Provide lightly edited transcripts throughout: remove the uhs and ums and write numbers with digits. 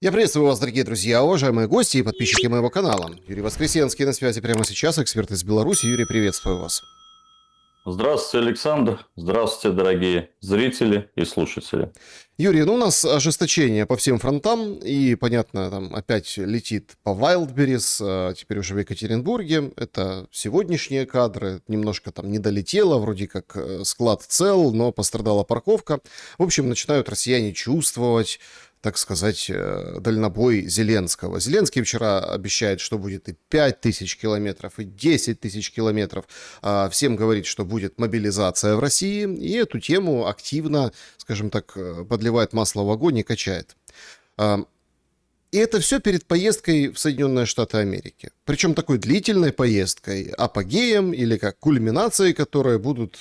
Я приветствую вас, дорогие друзья, уважаемые гости и подписчики моего канала. Юрий Воскресенский на связи прямо сейчас, эксперт из Беларуси. Юрий, приветствую вас. Здравствуйте, Александр. Здравствуйте, дорогие зрители и слушатели. Юрий, у нас ожесточение по всем фронтам, и, понятно, там опять летит по Вайлдберрис, теперь уже в Екатеринбурге. Это сегодняшние кадры, немножко там не долетело, вроде как склад цел, но пострадала парковка. В общем, начинают россияне чувствовать, так сказать, дальнобой Зеленского. Зеленский вчера обещает, что будет и 5000 километров, и 10 тысяч километров. Всем говорит, что будет мобилизация в России, и эту тему активно, скажем так, подливает масло в огонь и качает. И это все перед поездкой в Соединенные Штаты Америки. Причем такой длительной поездкой, апогеем или как кульминацией, которой будут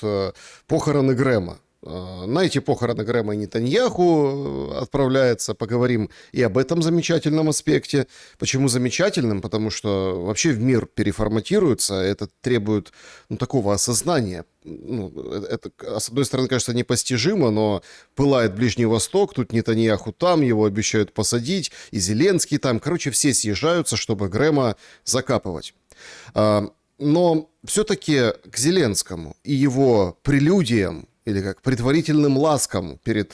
похороны Грэма. На эти похороны Грэма и Нетаньяху отправляется. Поговорим и об этом замечательном аспекте. Почему замечательным? Потому что вообще в мир переформатируется. Это требует такого осознания. Это, с одной стороны, кажется, непостижимо, но пылает Ближний Восток, тут Нетаньяху там, его обещают посадить, и Зеленский там. Короче, все съезжаются, чтобы Грэма закапывать. Но все-таки к Зеленскому и его прелюдиям, или как предварительным ласкам перед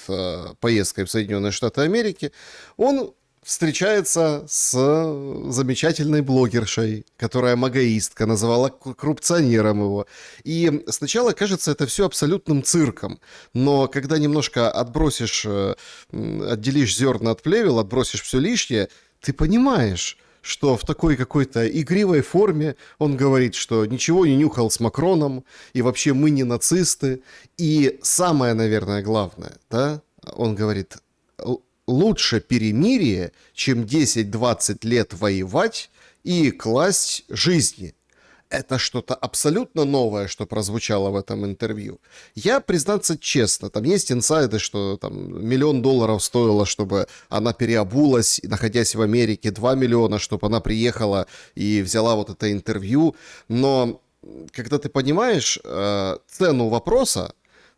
поездкой в Соединенные Штаты Америки, он встречается с замечательной блогершей, которая магаистка, называла коррупционером его. И сначала кажется это все абсолютным цирком, но когда немножко отделишь зерна от плевел, отбросишь все лишнее, ты понимаешь, что в такой какой-то игривой форме он говорит, что ничего не нюхал с Макроном, и вообще мы не нацисты. И самое, наверное, главное, да, он говорит, лучше перемирие, чем 10-20 лет воевать и класть жизни. Это что-то абсолютно новое, что прозвучало в этом интервью. Я, признаться честно, там есть инсайды, что там $1 миллион стоило, чтобы она переобулась, находясь в Америке, 2 миллиона, чтобы она приехала и взяла вот это интервью. Но когда ты понимаешь цену вопроса,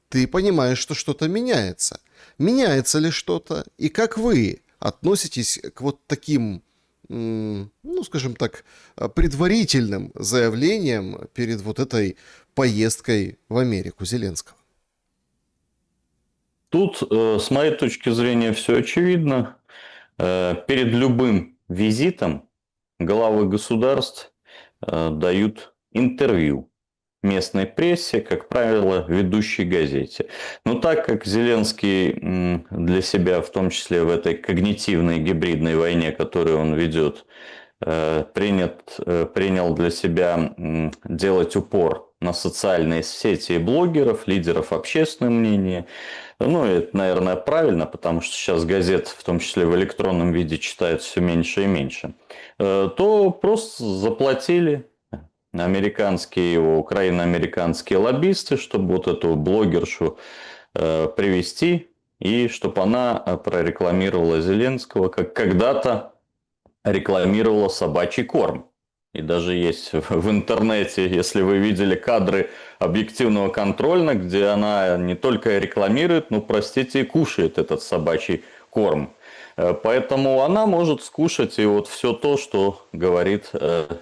ты понимаешь, что что-то меняется. Меняется ли что-то? И как вы относитесь к вот таким, скажем так, предварительным заявлением перед вот этой поездкой в Америку Зеленского? Тут, с моей точки зрения, все очевидно. Перед любым визитом главы государств дают интервью местной прессе, как правило, ведущей газете. Но так как Зеленский для себя, в том числе в этой когнитивной гибридной войне, которую он ведет, принял для себя делать упор на социальные сети и блогеров, лидеров общественного мнения. Это, наверное, правильно, потому что сейчас газет, в том числе в электронном виде, читают все меньше и меньше. То просто заплатили американские, украино-американские лоббисты, чтобы вот эту блогершу привести, и чтобы она прорекламировала Зеленского, как когда-то рекламировала собачий корм. И даже есть в интернете, если вы видели кадры объективного контроля, где она не только рекламирует, но, простите, и кушает этот собачий корм. Поэтому она может скушать и вот все то, что говорит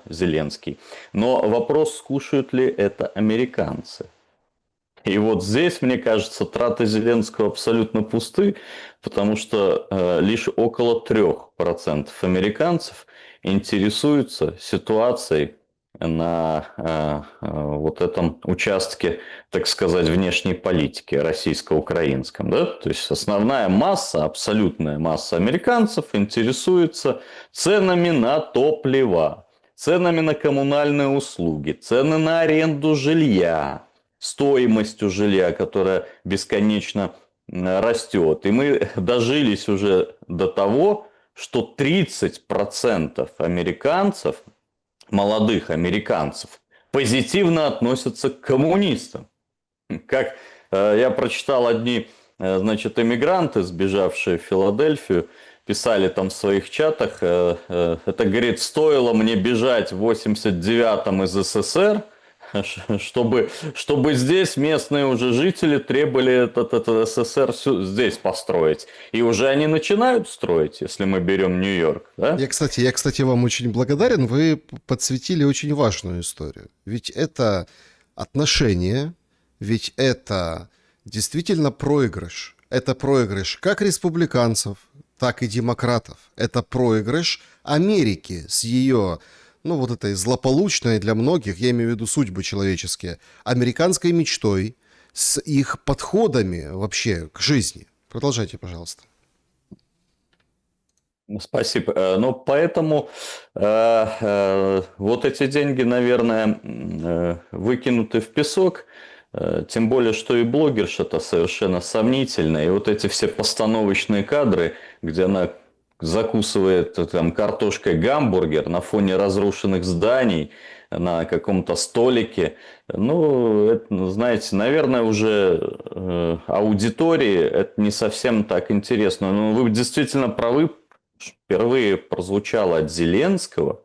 Зеленский. Но вопрос, скушают ли это американцы. И вот здесь, мне кажется, траты Зеленского абсолютно пусты, потому что лишь около 3% американцев интересуются ситуацией на вот этом участке, так сказать, внешней политики российско-украинском. Да? То есть основная масса, абсолютная масса американцев интересуется ценами на топливо, ценами на коммунальные услуги, цены на аренду жилья, стоимостью жилья, которая бесконечно растет. И мы дожились уже до того, что 30% американцев, молодых американцев, позитивно относятся к коммунистам. Как я прочитал, одни, эмигранты, сбежавшие в Филадельфию, писали там в своих чатах, это, говорит, стоило мне бежать в 89-м из СССР, чтобы здесь местные уже жители требовали этот СССР здесь построить. И уже они начинают строить, если мы берем Нью-Йорк, да? Я, кстати, вам очень благодарен. Вы подсветили очень важную историю. Ведь это отношения, ведь это действительно проигрыш. Это проигрыш как республиканцев, так и демократов. Это проигрыш Америки с ее, ну, вот этой злополучной для многих, я имею в виду судьбы человеческие, американской мечтой, с их подходами вообще к жизни. Продолжайте, пожалуйста. Спасибо. Ну, поэтому вот эти деньги, наверное, выкинуты в песок. Тем более, что и блогерша-то совершенно сомнительная. И вот эти все постановочные кадры, где она закусывает там картошкой гамбургер на фоне разрушенных зданий на каком-то столике. Ну, это, знаете, наверное, уже аудитории это не совсем так интересно. Но вы действительно правы. Впервые прозвучала от Зеленского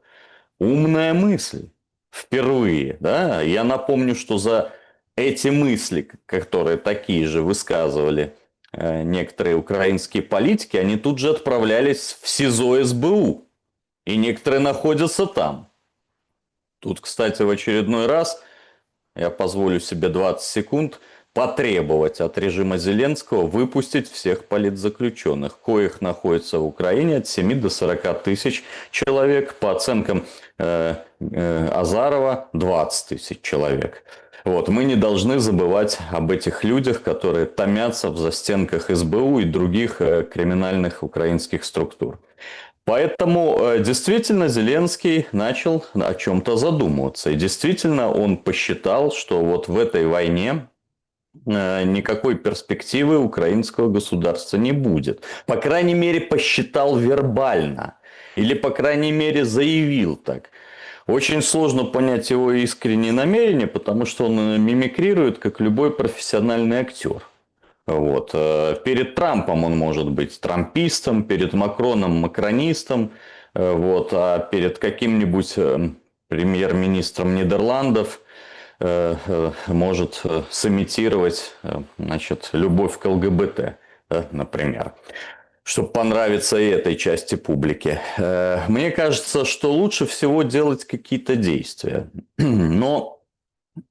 умная мысль. Впервые, да? Я напомню, что за эти мысли, которые такие же высказывали некоторые украинские политики, они тут же отправлялись в СИЗО СБУ. И некоторые находятся там. Тут, кстати, в очередной раз я позволю себе 20 секунд потребовать от режима Зеленского выпустить всех политзаключенных, коих находится в Украине от 7 до 40 тысяч человек, по оценкам Азарова 20 тысяч человек. Вот. Мы не должны забывать об этих людях, которые томятся в застенках СБУ и других криминальных украинских структур. Поэтому действительно Зеленский начал о чем-то задумываться. И действительно он посчитал, что вот в этой войне никакой перспективы украинского государства не будет. По крайней мере, посчитал вербально. Или, по крайней мере, заявил так. Очень сложно понять его искренние намерения, потому что он мимикрирует, как любой профессиональный актер. Вот. Перед Трампом он может быть трампистом, перед Макроном макронистом, вот. А перед каким-нибудь премьер-министром Нидерландов может сымитировать, значит, любовь к ЛГБТ, например, чтобы понравиться и этой части публики. Мне кажется, что лучше всего делать какие-то действия. Но,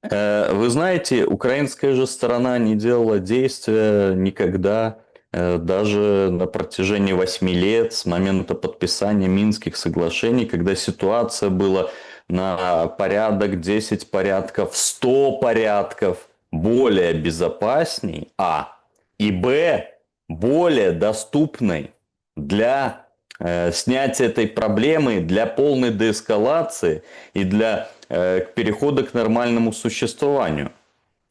вы знаете, украинская же сторона не делала действия никогда, даже на протяжении 8 лет с момента подписания Минских соглашений, когда ситуация была на порядок, 10 порядков, 100 порядков более безопасней, и более доступной для снятия этой проблемы, для полной деэскалации и для перехода к нормальному существованию.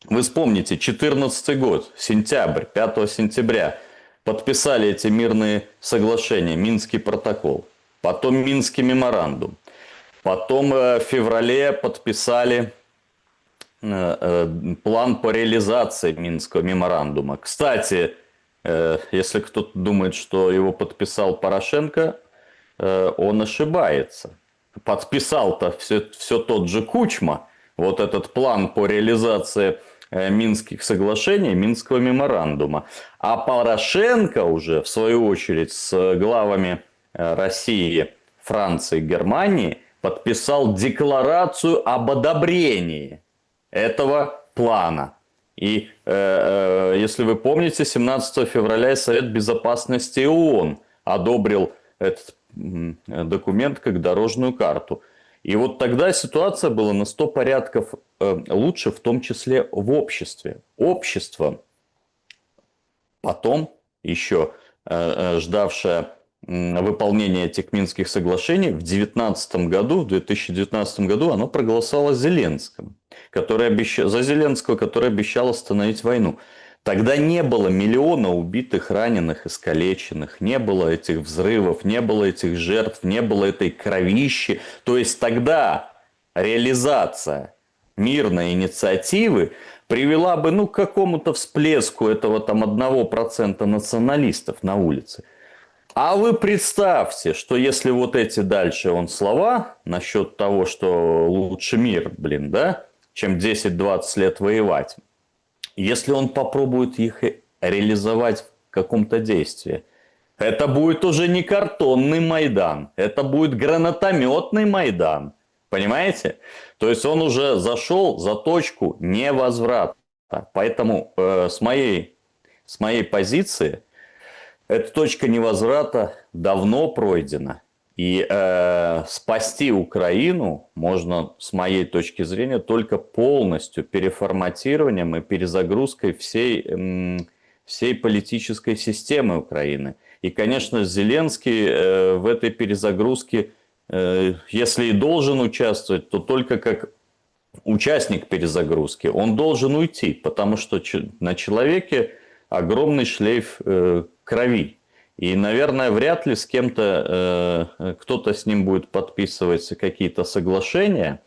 Вы вспомните, 2014 год, сентябрь, 5 сентября подписали эти мирные соглашения, Минский протокол, потом Минский меморандум. Потом в феврале подписали план по реализации Минского меморандума. Кстати, если кто-то думает, что его подписал Порошенко, он ошибается. Подписал-то все тот же Кучма, вот этот план по реализации Минских соглашений, Минского меморандума. А Порошенко уже, в свою очередь, с главами России, Франции, Германии подписал декларацию об одобрении этого плана. И если вы помните, 17 февраля Совет Безопасности ООН одобрил этот документ как дорожную карту. И вот тогда ситуация была на 100 порядков лучше, в том числе в обществе. Общество потом еще ждавшее выполнения этих Минских соглашений в 2019 году оно проголосовало за Зеленского, который обещал остановить войну. Тогда не было миллиона убитых, раненых, искалеченных, не было этих взрывов, не было этих жертв, не было этой кровищи. То есть тогда реализация мирной инициативы привела бы к какому-то всплеску этого там 1% националистов на улице. А вы представьте, что если вот эти дальше слова насчет того, что лучше мир, да, чем 10-20 лет воевать. Если он попробует их реализовать в каком-то действии, это будет уже не картонный Майдан, это будет гранатометный Майдан. Понимаете? То есть он уже зашел за точку невозврата. Поэтому с моей позиции эта точка невозврата давно пройдена. И спасти Украину можно, с моей точки зрения, только полностью переформатированием и перезагрузкой всей политической системы Украины. И, конечно, Зеленский в этой перезагрузке, если и должен участвовать, то только как участник перезагрузки. Он должен уйти, потому что на человеке огромный шлейф крови. И, наверное, вряд ли с кем-то, кто-то с ним будет подписывать какие-то соглашения,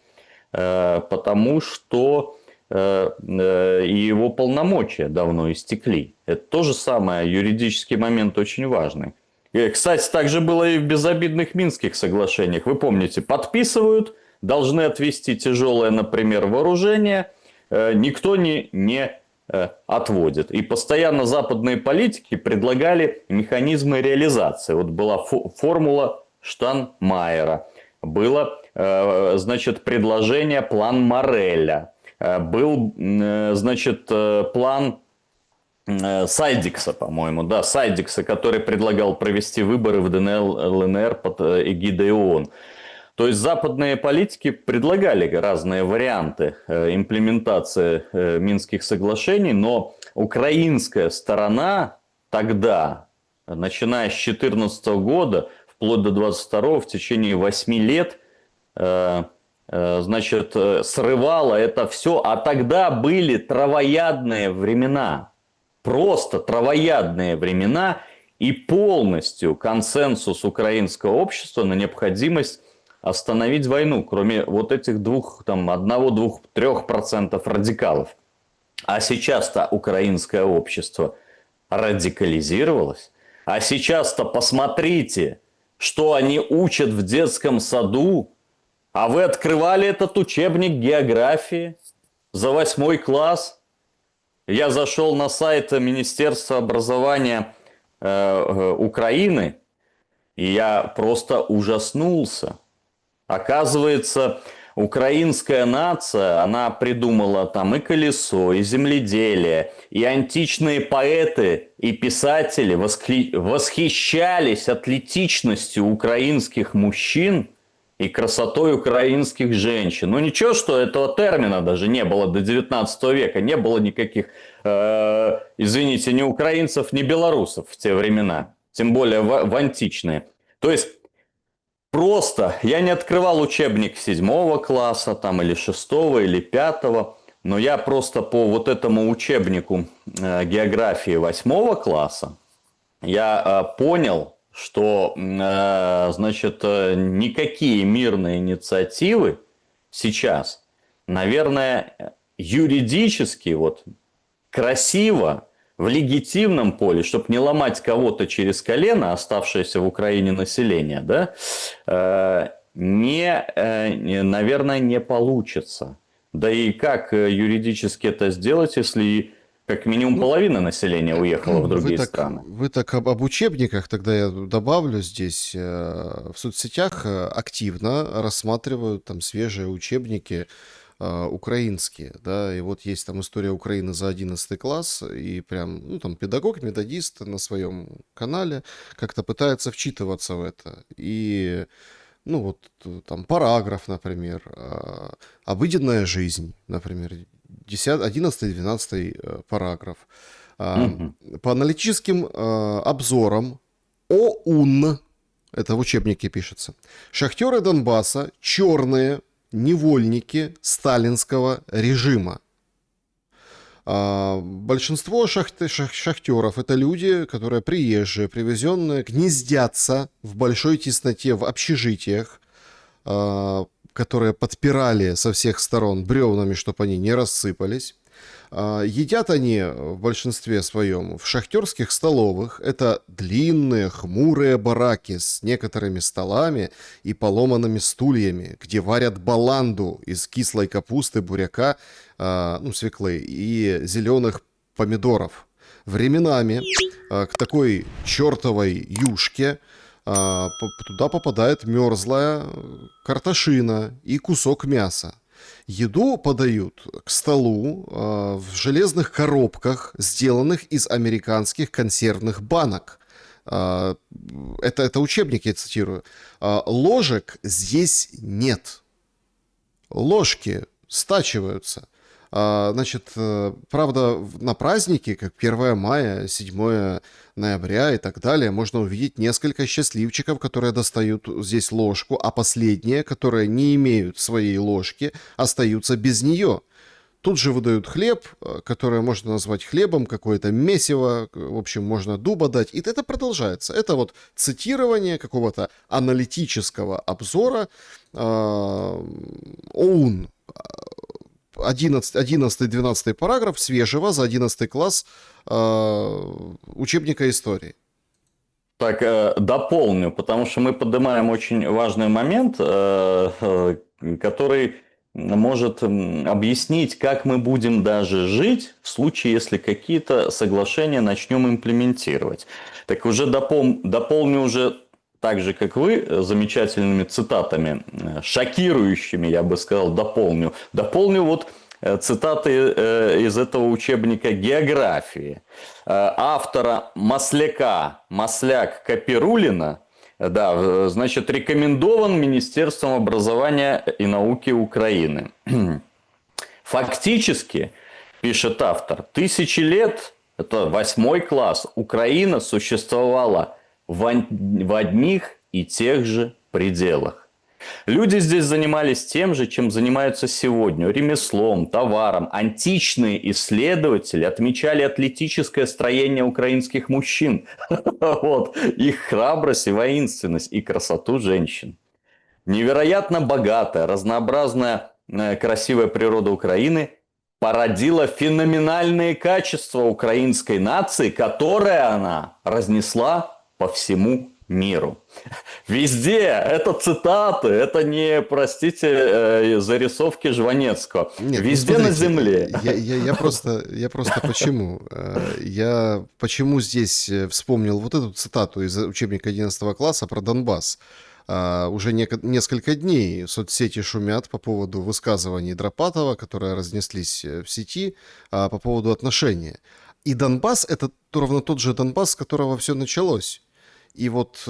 потому что и его полномочия давно истекли. Это то же самое, юридический момент очень важный. И, кстати, так же было и в безобидных Минских соглашениях. Вы помните, подписывают, должны отвести тяжелое, например, вооружение, никто не отводит. И постоянно западные политики предлагали механизмы реализации. Вот была формула Штайнмайера, было, значит, предложение план Мореля, был, значит, план Сайдикса, по-моему, да, Сайдикса, который предлагал провести выборы в ДНР, ЛНР под эгидой ООН. То есть западные политики предлагали разные варианты имплементации Минских соглашений, но украинская сторона тогда, начиная с 2014 года, вплоть до 2022, в течение 8 лет, значит, срывала это все, а тогда были травоядные времена, просто травоядные времена, и полностью консенсус украинского общества на необходимость остановить войну, кроме вот этих 1-2-3% радикалов. А сейчас-то украинское общество радикализировалось. А сейчас-то посмотрите, что они учат в детском саду. А вы открывали этот учебник географии за 8 класс? Я зашел на сайт Министерства образования Украины, и я просто ужаснулся. Оказывается, украинская нация, она придумала там и колесо, и земледелие, и античные поэты и писатели восхищались атлетичностью украинских мужчин и красотой украинских женщин. Ну ничего, что этого термина даже не было до 19 века, не было никаких, извините, ни украинцев, ни белорусов в те времена, тем более в античные. То есть просто я не открывал учебник 7 класса там, или 6 или 5, но я просто по вот этому учебнику географии 8 класса я понял, что, значит, никакие мирные инициативы сейчас, наверное, юридически вот красиво, в легитимном поле, чтобы не ломать кого-то через колено, оставшееся в Украине население, да, наверное, не получится. Да и как юридически это сделать, если как минимум половина населения уехала в другие страны? Вы так об учебниках, тогда я добавлю здесь. В соцсетях активно рассматривают там свежие учебники украинские, да, и вот есть там история Украины за 11 класс, и прям, ну, там педагог, методист на своем канале как-то пытается вчитываться в это, и, ну, вот там параграф, например, обыденная жизнь, например, 11-12 параграф, по аналитическим обзорам ОУН, это в учебнике пишется, шахтеры Донбасса черные невольники сталинского режима. Большинство шахтеров это люди, которые приезжие, привезенные, гнездятся в большой тесноте в общежитиях, которые подпирали со всех сторон бревнами, чтобы они не рассыпались. Едят они в большинстве своем в шахтерских столовых. Это длинные, хмурые бараки с некоторыми столами и поломанными стульями, где варят баланду из кислой капусты, буряка, ну, свеклы и зеленых помидоров. Временами к такой чертовой юшке туда попадает мерзлая картошина и кусок мяса. Еду подают к столу в железных коробках, сделанных из американских консервных банок. Это учебник, я цитирую. Ложек здесь нет. Ложки стачиваются. Значит, правда, на праздники, как 1 мая, 7 ноября и так далее, можно увидеть несколько счастливчиков, которые достают здесь ложку, а последние, которые не имеют своей ложки, остаются без нее. Тут же выдают хлеб, который можно назвать хлебом, какое-то месиво, в общем, можно дуба дать. И это продолжается. Это вот цитирование какого-то аналитического обзора ОУН. 11-12 параграф свежего за 11 класс учебника истории. Так, дополню, потому что мы поднимаем очень важный момент, который может объяснить, как мы будем даже жить в случае, если какие-то соглашения начнем имплементировать. Так уже дополню уже так же, как вы, замечательными цитатами, шокирующими, я бы сказал, дополню. Дополню вот цитаты из этого учебника географии. Автора Масляк Капирулина, да, значит, рекомендован Министерством образования и науки Украины. Фактически, пишет автор, 1000 лет, это 8 класс, Украина существовала в одних и тех же пределах. Люди здесь занимались тем же, чем занимаются сегодня, ремеслом, товаром. Античные исследователи отмечали атлетическое строение украинских мужчин, вот, их храбрость и воинственность, и красоту женщин. Невероятно богатая, разнообразная, красивая природа Украины породила феноменальные качества украинской нации, которые она разнесла по всему миру. Везде это цитаты, это не, простите, зарисовки Жванецкого. Нет, везде на земле. Я просто почему? Я почему здесь вспомнил вот эту цитату из учебника 11 класса про Донбасс? Уже несколько дней соцсети шумят по поводу высказываний Дропатова, которые разнеслись в сети, по поводу отношения. И Донбасс — это ровно тот же Донбасс, с которого все началось. И вот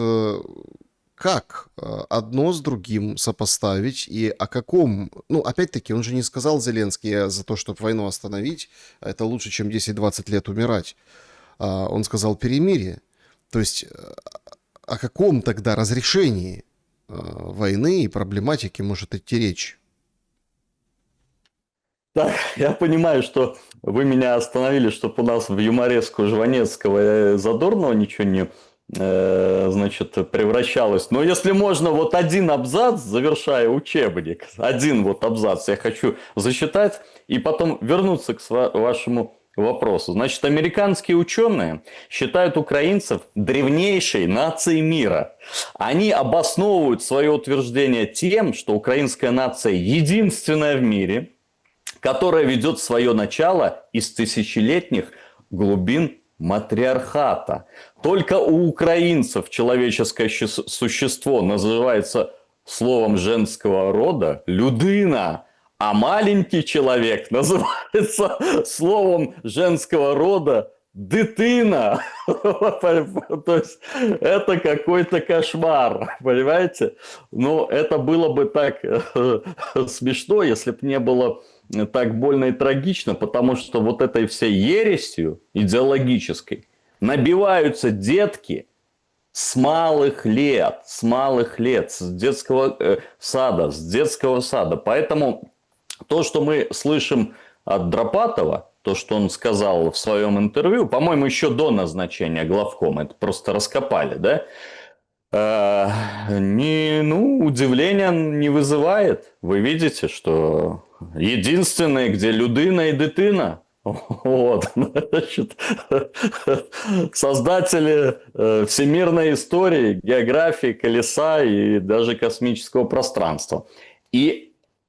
как одно с другим сопоставить и о каком... Ну, опять-таки, он же не сказал, Зеленский, за то, чтобы войну остановить, это лучше, чем 10-20 лет умирать. Он сказал перемирие. То есть о каком тогда разрешении войны и проблематики может идти речь? Так, я понимаю, что вы меня остановили, чтобы у нас в юмореску Жванецкого и Задорнова ничего не... значит, превращалось. Но если можно, вот один абзац, завершая учебник, один вот абзац я хочу зачитать и потом вернуться к вашему вопросу. Значит, американские ученые считают украинцев древнейшей нацией мира. Они обосновывают свое утверждение тем, что украинская нация единственная в мире, которая ведет свое начало из тысячелетних глубин матриархата. Только у украинцев человеческое существо называется словом женского рода людина, а маленький человек называется словом женского рода дитина. То есть это какой-то кошмар, понимаете? Но это было бы так смешно, если бы не было так больно и трагично, потому что вот этой всей ересью идеологической набиваются детки с малых лет, с детского сада. Поэтому то, что мы слышим от Дропатова, то, что он сказал в своем интервью, по-моему, еще до назначения главкома, это просто раскопали, да? Удивления не вызывает. Вы видите, что Единственное, где людина и дитина. Вот, значит, создатели всемирной истории, географии, колеса и даже космического пространства.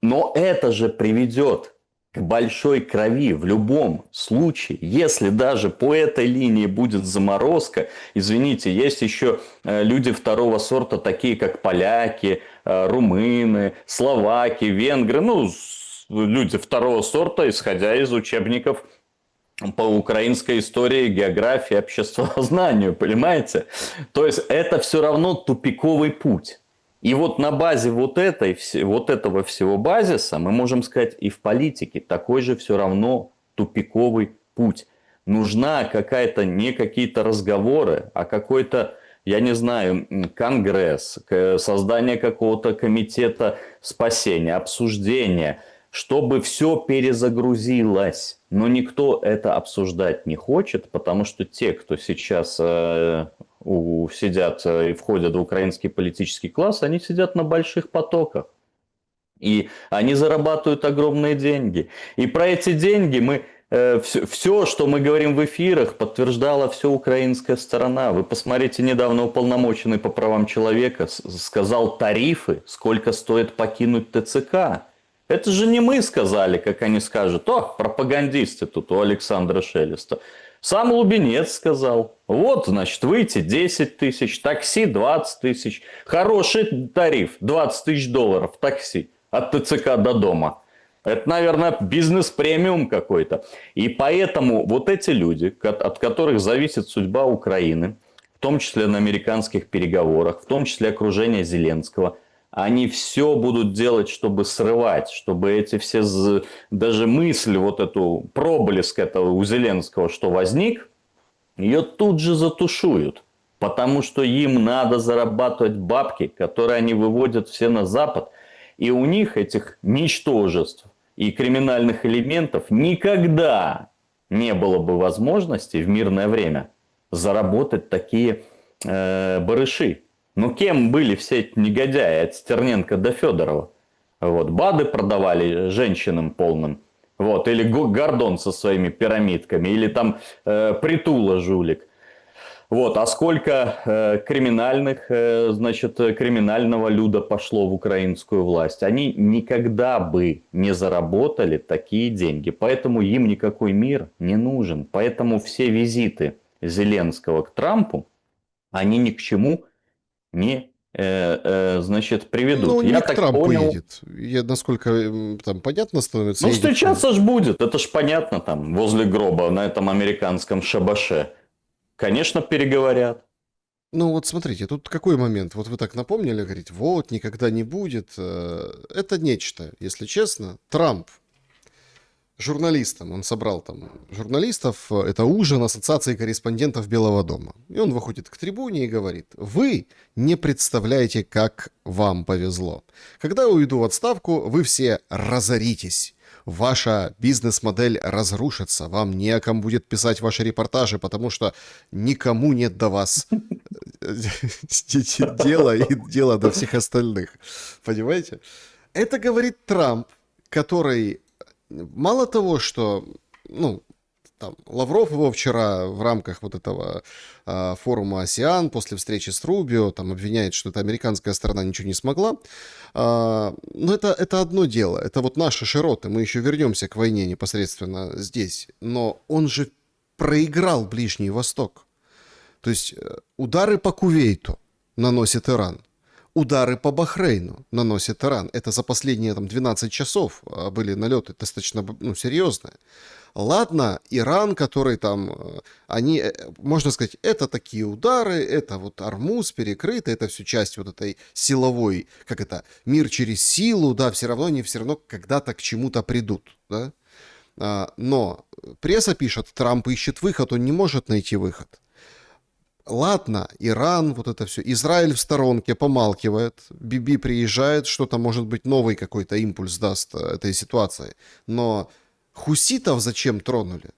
Но это же приведет к большой крови в любом случае. Если даже по этой линии будет заморозка, извините, есть еще люди второго сорта, такие как поляки, румыны, словаки, венгры, ну, люди второго сорта, исходя из учебников по украинской истории, географии, обществознанию, понимаете? То есть это все равно тупиковый путь. И вот на базе вот этого всего базиса мы можем сказать и в политике такой же все равно тупиковый путь. Нужна какая-то не какие-то разговоры, а какой-то, я не знаю, конгресс, создание какого-то комитета спасения, обсуждения, чтобы все перезагрузилось. Но никто это обсуждать не хочет, потому что те, кто сейчас сидят и входят в украинский политический класс, они сидят на больших потоках. И они зарабатывают огромные деньги. И про эти деньги мы все, что мы говорим в эфирах, подтверждала вся украинская сторона. Вы посмотрите, недавно уполномоченный по правам человека сказал тарифы, сколько стоит покинуть ТЦК. Это же не мы сказали, как они скажут. О, пропагандисты тут у Александра Шелеста. Сам Лубенец сказал. Вот, значит, выйти 10 тысяч, такси 20 тысяч. Хороший тариф, 20 тысяч долларов такси от ТЦК до дома. Это, наверное, бизнес-премиум какой-то. И поэтому вот эти люди, от которых зависит судьба Украины, в том числе на американских переговорах, в том числе окружение Зеленского, они все будут делать, чтобы срывать, чтобы эти все, даже мысль, вот эту проблеск этого у Зеленского, что возник, ее тут же затушуют. Потому что им надо зарабатывать бабки, которые они выводят все на Запад. И у них этих ничтожеств и криминальных элементов никогда не было бы возможности в мирное время заработать такие барыши. Ну, кем были все эти негодяи от Стерненко до Федорова? Вот, БАДы продавали женщинам полным. Вот, или Гордон со своими пирамидками, или там Притула жулик. Вот, а сколько криминального люда пошло в украинскую власть? Они никогда бы не заработали такие деньги. Поэтому им никакой мир не нужен. Поэтому все визиты Зеленского к Трампу, они ни к чему не приведут. Ну, Я не к так Трампу понял. едет. Насколько там понятно становится. Ну, едет встречаться ж будет. Это ж понятно там, возле гроба, на этом американском шабаше. Конечно, переговорят. Ну вот смотрите, тут какой момент? Вот вы так напомнили, говорите, вот, никогда не будет. Это нечто, если честно. Трамп журналистам, он собрал там журналистов, это ужин Ассоциации корреспондентов Белого дома. И он выходит к трибуне и говорит, вы не представляете, как вам повезло. Когда я уйду в отставку, вы все разоритесь. Ваша бизнес-модель разрушится, вам не о ком будет писать ваши репортажи, потому что никому нет до вас дела и дела до всех остальных. Понимаете? Это говорит Трамп, который мало того, что, ну, там, Лавров его вчера в рамках вот этого форума АСЕАН после встречи с Рубио там обвиняет, что это американская сторона ничего не смогла. Но это одно дело. Это вот наши широты. Мы еще вернемся к войне непосредственно здесь. Но он же проиграл Ближний Восток. То есть удары по Кувейту наносит Иран. Удары по Бахрейну наносит Иран. Это за последние там, 12 часов были налеты достаточно серьезные. Ладно, Иран, который там, они, можно сказать, это такие удары, это вот Ормуз перекрыто, это все часть вот этой силовой, как это, мир через силу, да, все равно они все равно когда-то к чему-то придут, да. Но пресса пишет, Трамп ищет выход, он не может найти выход. Ладно, Иран, вот это все. Израиль в сторонке помалкивает. Биби приезжает, что-то, может быть, новый какой-то импульс даст этой ситуации. Но хуситов зачем тронули?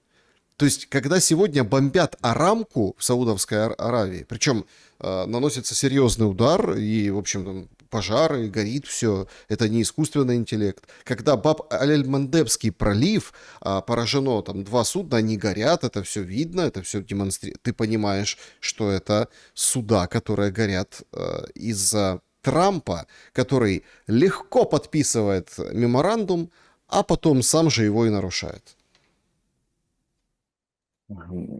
То есть, когда сегодня бомбят Арамку в Саудовской Аравии, причем наносится серьезный удар, и, в общем, пожары, горит все. Это не искусственный интеллект. Когда Баб-аль-Мандебский пролив поражено, там 2 судна, они горят, это все видно, это все демонстрирует. Ты понимаешь, что это суда, которые горят из-за Трампа, который легко подписывает меморандум, а потом сам же его и нарушает.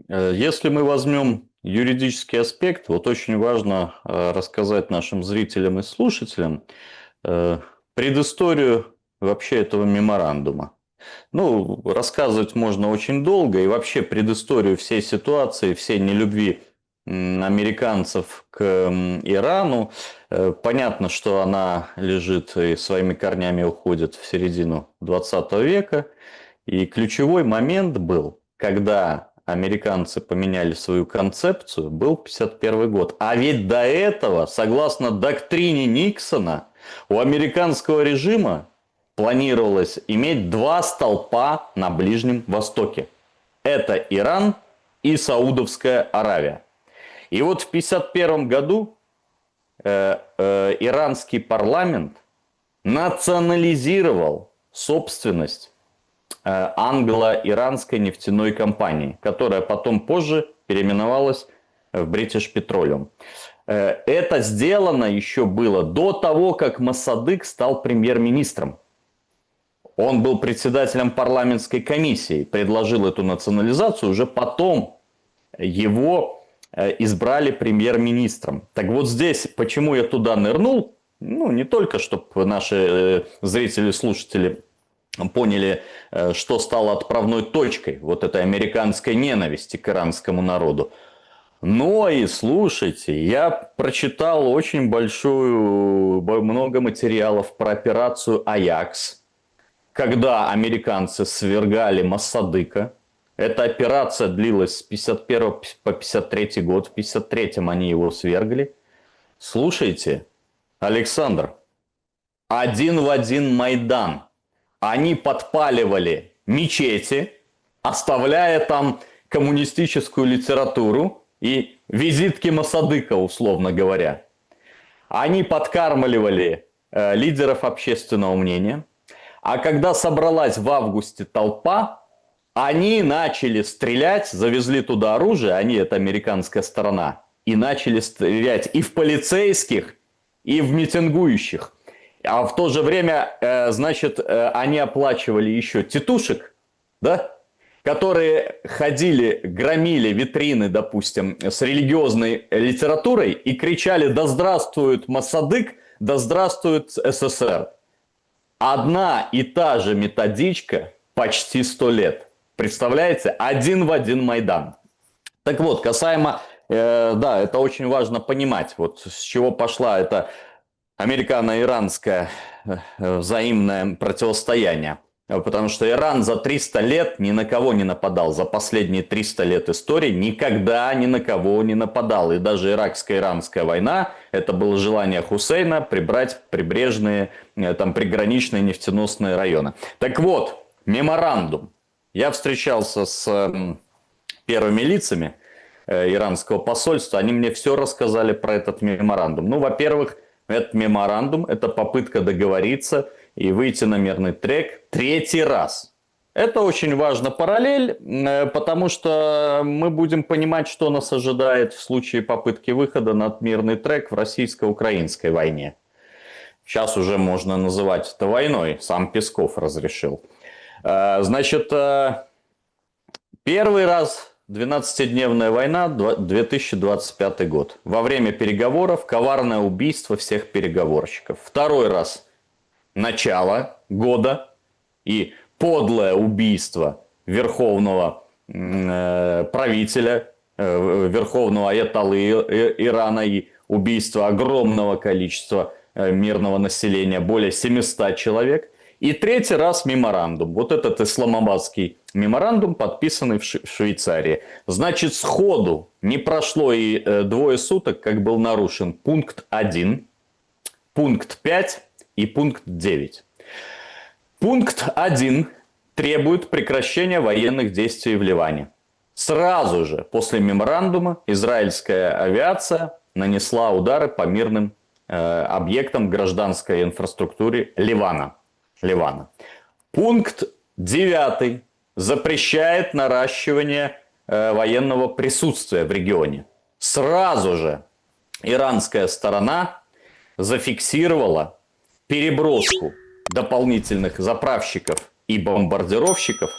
Если мы возьмем юридический аспект, вот очень важно рассказать нашим зрителям и слушателям предысторию вообще этого меморандума. Ну, рассказывать можно очень долго, и вообще предысторию всей ситуации, всей нелюбви американцев к Ирану. Понятно, что она лежит и своими корнями уходит в середину 20 века. И ключевой момент был, когда американцы поменяли свою концепцию, был 1951 год. А ведь до этого, согласно доктрине Никсона, у американского режима планировалось иметь 2 столпа на Ближнем Востоке. Это Иран и Саудовская Аравия. И вот в 1951 году иранский парламент национализировал собственность англо-иранской нефтяной компании, которая потом позже переименовалась в British Petroleum. Это сделано еще было до того, как Моссадык стал премьер-министром. Он был председателем парламентской комиссии, предложил эту национализацию, уже потом его избрали премьер-министром. Так вот здесь, почему я туда нырнул, ну не только, чтобы наши зрители, слушатели поняли, что стало отправной точкой вот этой американской ненависти к иранскому народу. Но и слушайте, я прочитал очень много материалов про операцию «Аякс», когда американцы свергали Моссадыка. Эта операция длилась с 1951 по 1953 год. В 1953 они его свергли. Слушайте, Александр, один в один Майдан. Они подпаливали мечети, оставляя там коммунистическую литературу и визитки Моссадыка, условно говоря. Они подкармливали лидеров общественного мнения. А когда собралась в августе толпа, они начали стрелять, завезли туда оружие, они, это американская сторона, и начали стрелять и в полицейских, и в митингующих. А в то же время, значит, они оплачивали еще тетушек, да, которые ходили, громили витрины, допустим, с религиозной литературой и кричали: «Да здравствует Моссадык, да здравствует СССР». Одна и та же методичка почти 100 лет. Представляете? Один в один Майдан. Так вот, касаемо, да, это очень важно понимать, вот с чего пошла эта американо-иранское взаимное противостояние. Потому что Иран за 300 лет ни на кого не нападал. За последние 300 лет истории никогда ни на кого не нападал. И даже иракско-иранская война, это было желание Хусейна прибрать прибрежные, там, приграничные нефтеносные районы. Так вот, меморандум. Я встречался с первыми лицами иранского посольства. Они мне все рассказали про этот меморандум. Ну, во-первых, этот меморандум – это попытка договориться и выйти на мирный трек 3-й раз. Это очень важно параллель, потому что мы будем понимать, что нас ожидает в случае попытки выхода на мирный трек в российско-украинской войне. Сейчас уже можно называть это войной, сам Песков разрешил. Значит, первый раз 12-дневная война, 2025 год. Во время переговоров коварное убийство всех переговорщиков. Второй раз начало года и подлое убийство верховного правителя, верховного аятоллы Ирана и убийство огромного количества мирного населения, более 700 человек. И 3-й раз меморандум. Вот этот исламабадский меморандум, подписанный в Швейцарии. Значит, сходу не прошло и 2 суток, как был нарушен пункт 1, пункт 5 и пункт 9. Пункт 1 требует прекращения военных действий в Ливане. Сразу же после меморандума израильская авиация нанесла удары по мирным объектам гражданской инфраструктуры Ливана. Пункт 9 запрещает наращивание военного присутствия в регионе. Сразу же иранская сторона зафиксировала переброску дополнительных заправщиков и бомбардировщиков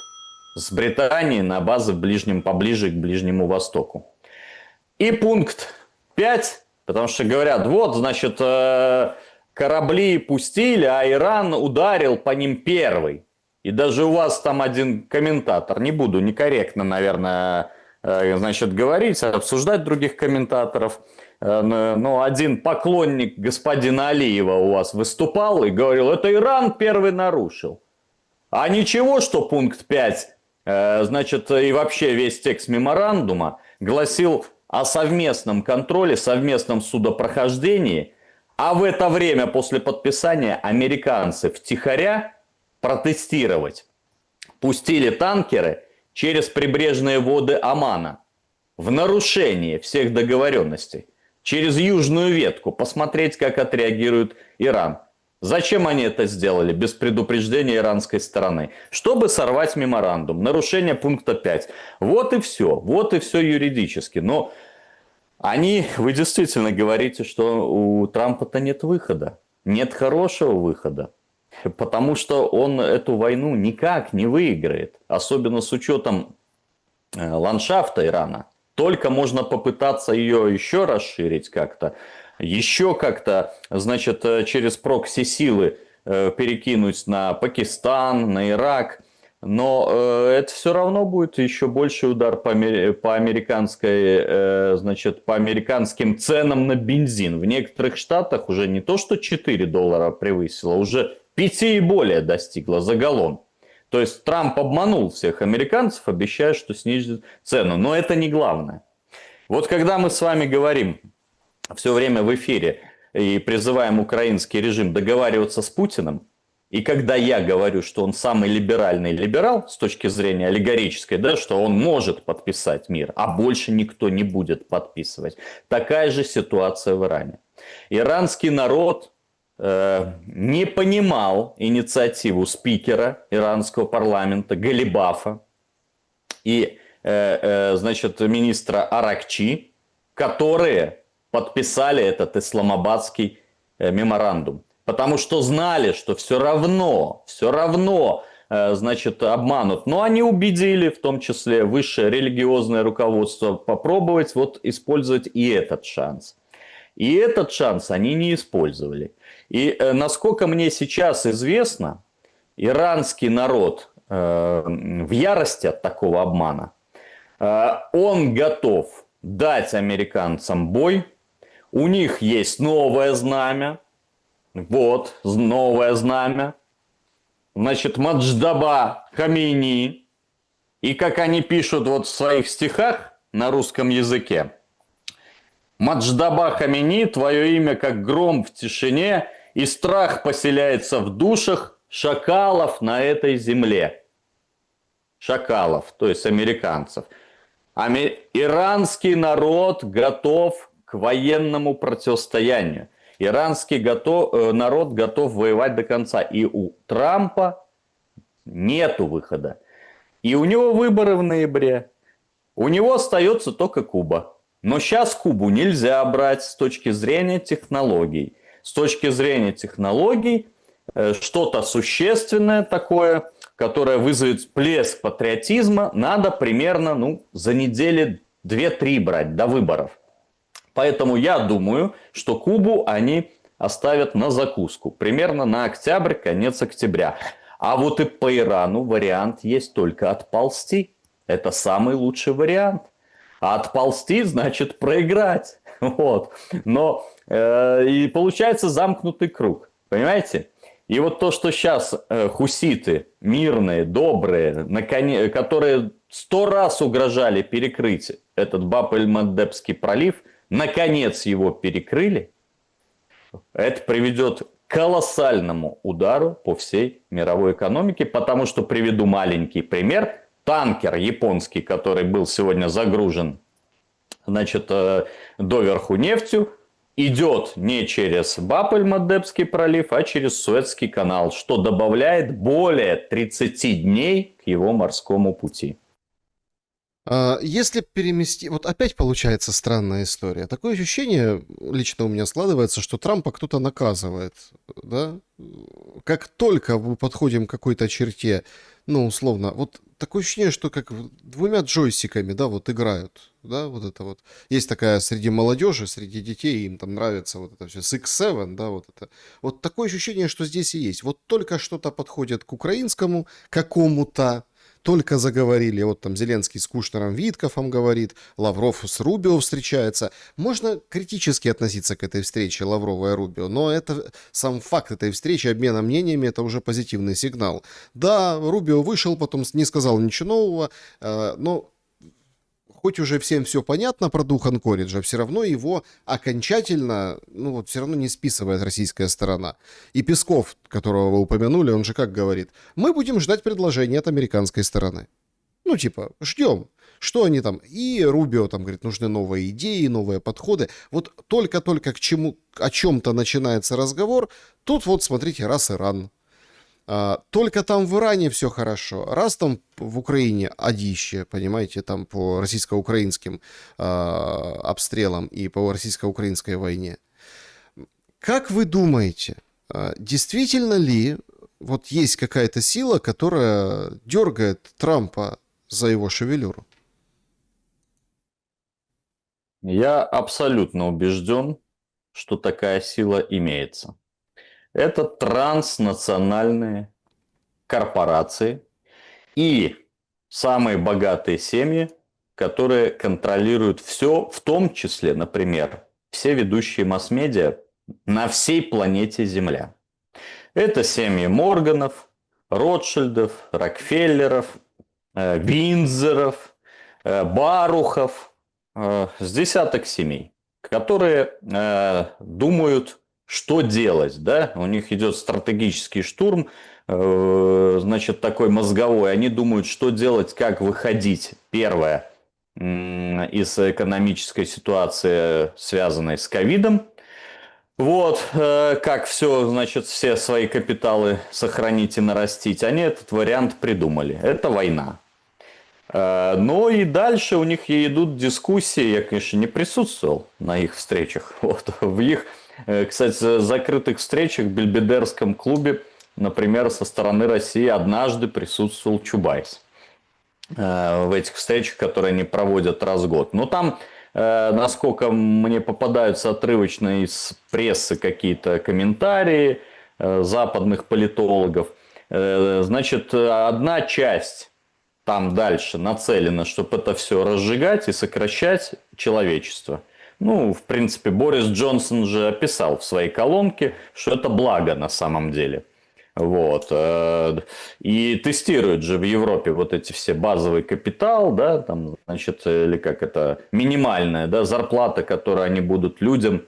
с Британии на базы поближе к Ближнему Востоку. И пункт 5, потому что говорят, вот, значит, корабли пустили, а Иран ударил по ним первый. И даже у вас там один комментатор, не буду некорректно, наверное, значит, говорить, обсуждать других комментаторов, но один поклонник господина Алиева у вас выступал и говорил, это Иран первый нарушил. А ничего, что пункт 5, значит, и вообще весь текст меморандума гласил о совместном контроле, совместном судопрохождении, а в это время после подписания американцы втихаря протестировать пустили танкеры через прибрежные воды Омана в нарушение всех договоренностей, через южную ветку, посмотреть, как отреагирует Иран. Зачем они это сделали без предупреждения иранской стороны? Чтобы сорвать меморандум, нарушение пункта 5. Вот и все юридически. Но вы действительно говорите, что у Трампа-то нет выхода, нет хорошего выхода. Потому что он эту войну никак не выиграет. Особенно с учетом ландшафта Ирана. Только можно попытаться ее еще расширить как-то. Еще как-то, значит, через прокси-силы перекинуть на Пакистан, на Ирак. Но это все равно будет еще больший удар по американским ценам на бензин. В некоторых штатах уже не то, что $4 превысило, уже 5 и более достигло за галлон. То есть Трамп обманул всех американцев, обещая, что снизит цену. Но это не главное. Вот когда мы с вами говорим все время в эфире и призываем украинский режим договариваться с Путиным, и когда я говорю, что он самый либеральный либерал с точки зрения аллегорической, да, что он может подписать мир, а больше никто не будет подписывать. Такая же ситуация в Иране. Иранский народ не понимал инициативу спикера иранского парламента Галибафа и значит, министра Аракчи, которые подписали этот исламабадский меморандум. Потому что знали, что все равно, значит, обманут. Но они убедили, в том числе высшее религиозное руководство, попробовать вот использовать и этот шанс. И этот шанс они не использовали. И насколько мне сейчас известно, иранский народ в ярости от такого обмана, он готов дать американцам бой. У них есть новое знамя. Вот, новое знамя. Значит, Мадждаба Хамейни. И как они пишут вот в своих стихах на русском языке. Мадждаба Хамейни, твое имя как гром в тишине, и страх поселяется в душах шакалов на этой земле. Шакалов, то есть американцев. Иранский народ готов к военному противостоянию. Иранский народ готов воевать до конца. И у Трампа нету выхода. И у него выборы в ноябре. У него остается только Куба. Но сейчас Кубу нельзя брать с точки зрения технологий. С точки зрения технологий что-то существенное такое, которое вызовет всплеск патриотизма, надо примерно за недели 2-3 брать до выборов. Поэтому я думаю, что Кубу они оставят на закуску. Примерно на октябрь, конец октября. А вот и по Ирану вариант есть только отползти. Это самый лучший вариант. А отползти значит проиграть. Вот. Но и получается замкнутый круг. Понимаете? И вот то, что сейчас хуситы, мирные, добрые, которые 100 раз угрожали перекрыть этот Баб-эль-Мандебский пролив, наконец его перекрыли, это приведет к колоссальному удару по всей мировой экономике, потому что приведу маленький пример. Танкер японский, который был сегодня загружен, значит, доверху нефтью, идет не через Баб-эль-Мандебский пролив, а через Суэцкий канал, что добавляет более 30 дней к его морскому пути. Если перемести... Вот опять получается странная история. Такое ощущение лично у меня складывается, что Трампа кто-то наказывает, да? Как только мы подходим к какой-то черте, ну, условно, вот такое ощущение, что как двумя джойстиками, да, вот играют, да, вот это вот. Есть такая среди молодежи, среди детей, им там нравится вот это все, Six-Seven, да, вот это. Вот такое ощущение, что здесь и есть. Вот только что-то подходит к украинскому какому-то, только заговорили, вот там Зеленский с Кушнером, Виткофом говорит, Лавров с Рубио встречается. Можно критически относиться к этой встрече Лаврова и Рубио, но это сам факт этой встречи, обмена мнениями, это уже позитивный сигнал. Да, Рубио вышел, потом не сказал ничего нового, но хоть уже всем все понятно про дух Анкориджа, все равно его окончательно, ну вот все равно не списывает российская сторона. И Песков, которого вы упомянули, он же как говорит, мы будем ждать предложения от американской стороны. Ну типа, ждем. Что они там? И Рубио там говорит, нужны новые идеи, новые подходы. Вот только-только к чему, о чем-то начинается разговор, тут вот смотрите, раз Иран. Только там в Иране все хорошо. Раз там в Украине одище, понимаете, там по российско-украинским обстрелам и по российско-украинской войне. Как вы думаете, действительно ли вот есть какая-то сила, которая дергает Трампа за его шевелюру? Я абсолютно убежден, что такая сила имеется. Это транснациональные корпорации и самые богатые семьи, которые контролируют все, в том числе, например, все ведущие масс-медиа на всей планете Земля. Это семьи Морганов, Ротшильдов, Рокфеллеров, Виндзоров, Барухов, с десяток семей, которые думают, что делать, да, у них идет стратегический штурм, значит, такой мозговой, они думают, что делать, как выходить, первое, из экономической ситуации, связанной с ковидом, вот, как все, значит, все свои капиталы сохранить и нарастить, они этот вариант придумали, это война. Но и дальше у них идут дискуссии, я, конечно, не присутствовал на их встречах, вот, в их, кстати, закрытых встречах в Бельбедерском клубе, например, со стороны России однажды присутствовал Чубайс в этих встречах, которые они проводят раз в год. Но там, насколько мне попадаются отрывочно из прессы какие-то комментарии западных политологов, значит, одна часть там дальше нацелена, чтобы это все разжигать и сокращать человечество. Ну, в принципе, Борис Джонсон же описал в своей колонке, что это благо на самом деле. Вот. И тестируют же в Европе вот эти все базовый капитал, да, там, значит, или как это, минимальная, да, зарплата, которую они будут людям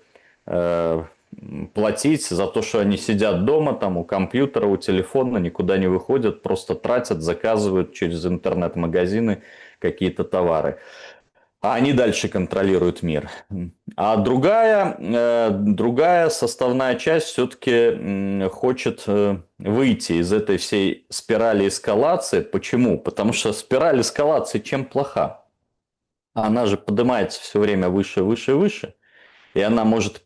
платить за то, что они сидят дома, там, у компьютера, у телефона, никуда не выходят, просто тратят, заказывают через интернет-магазины какие-то товары. А они дальше контролируют мир. А другая составная часть все-таки хочет выйти из этой всей спирали эскалации. Почему? Потому что спираль эскалации чем плоха? Она же поднимается все время выше, выше, выше. И она может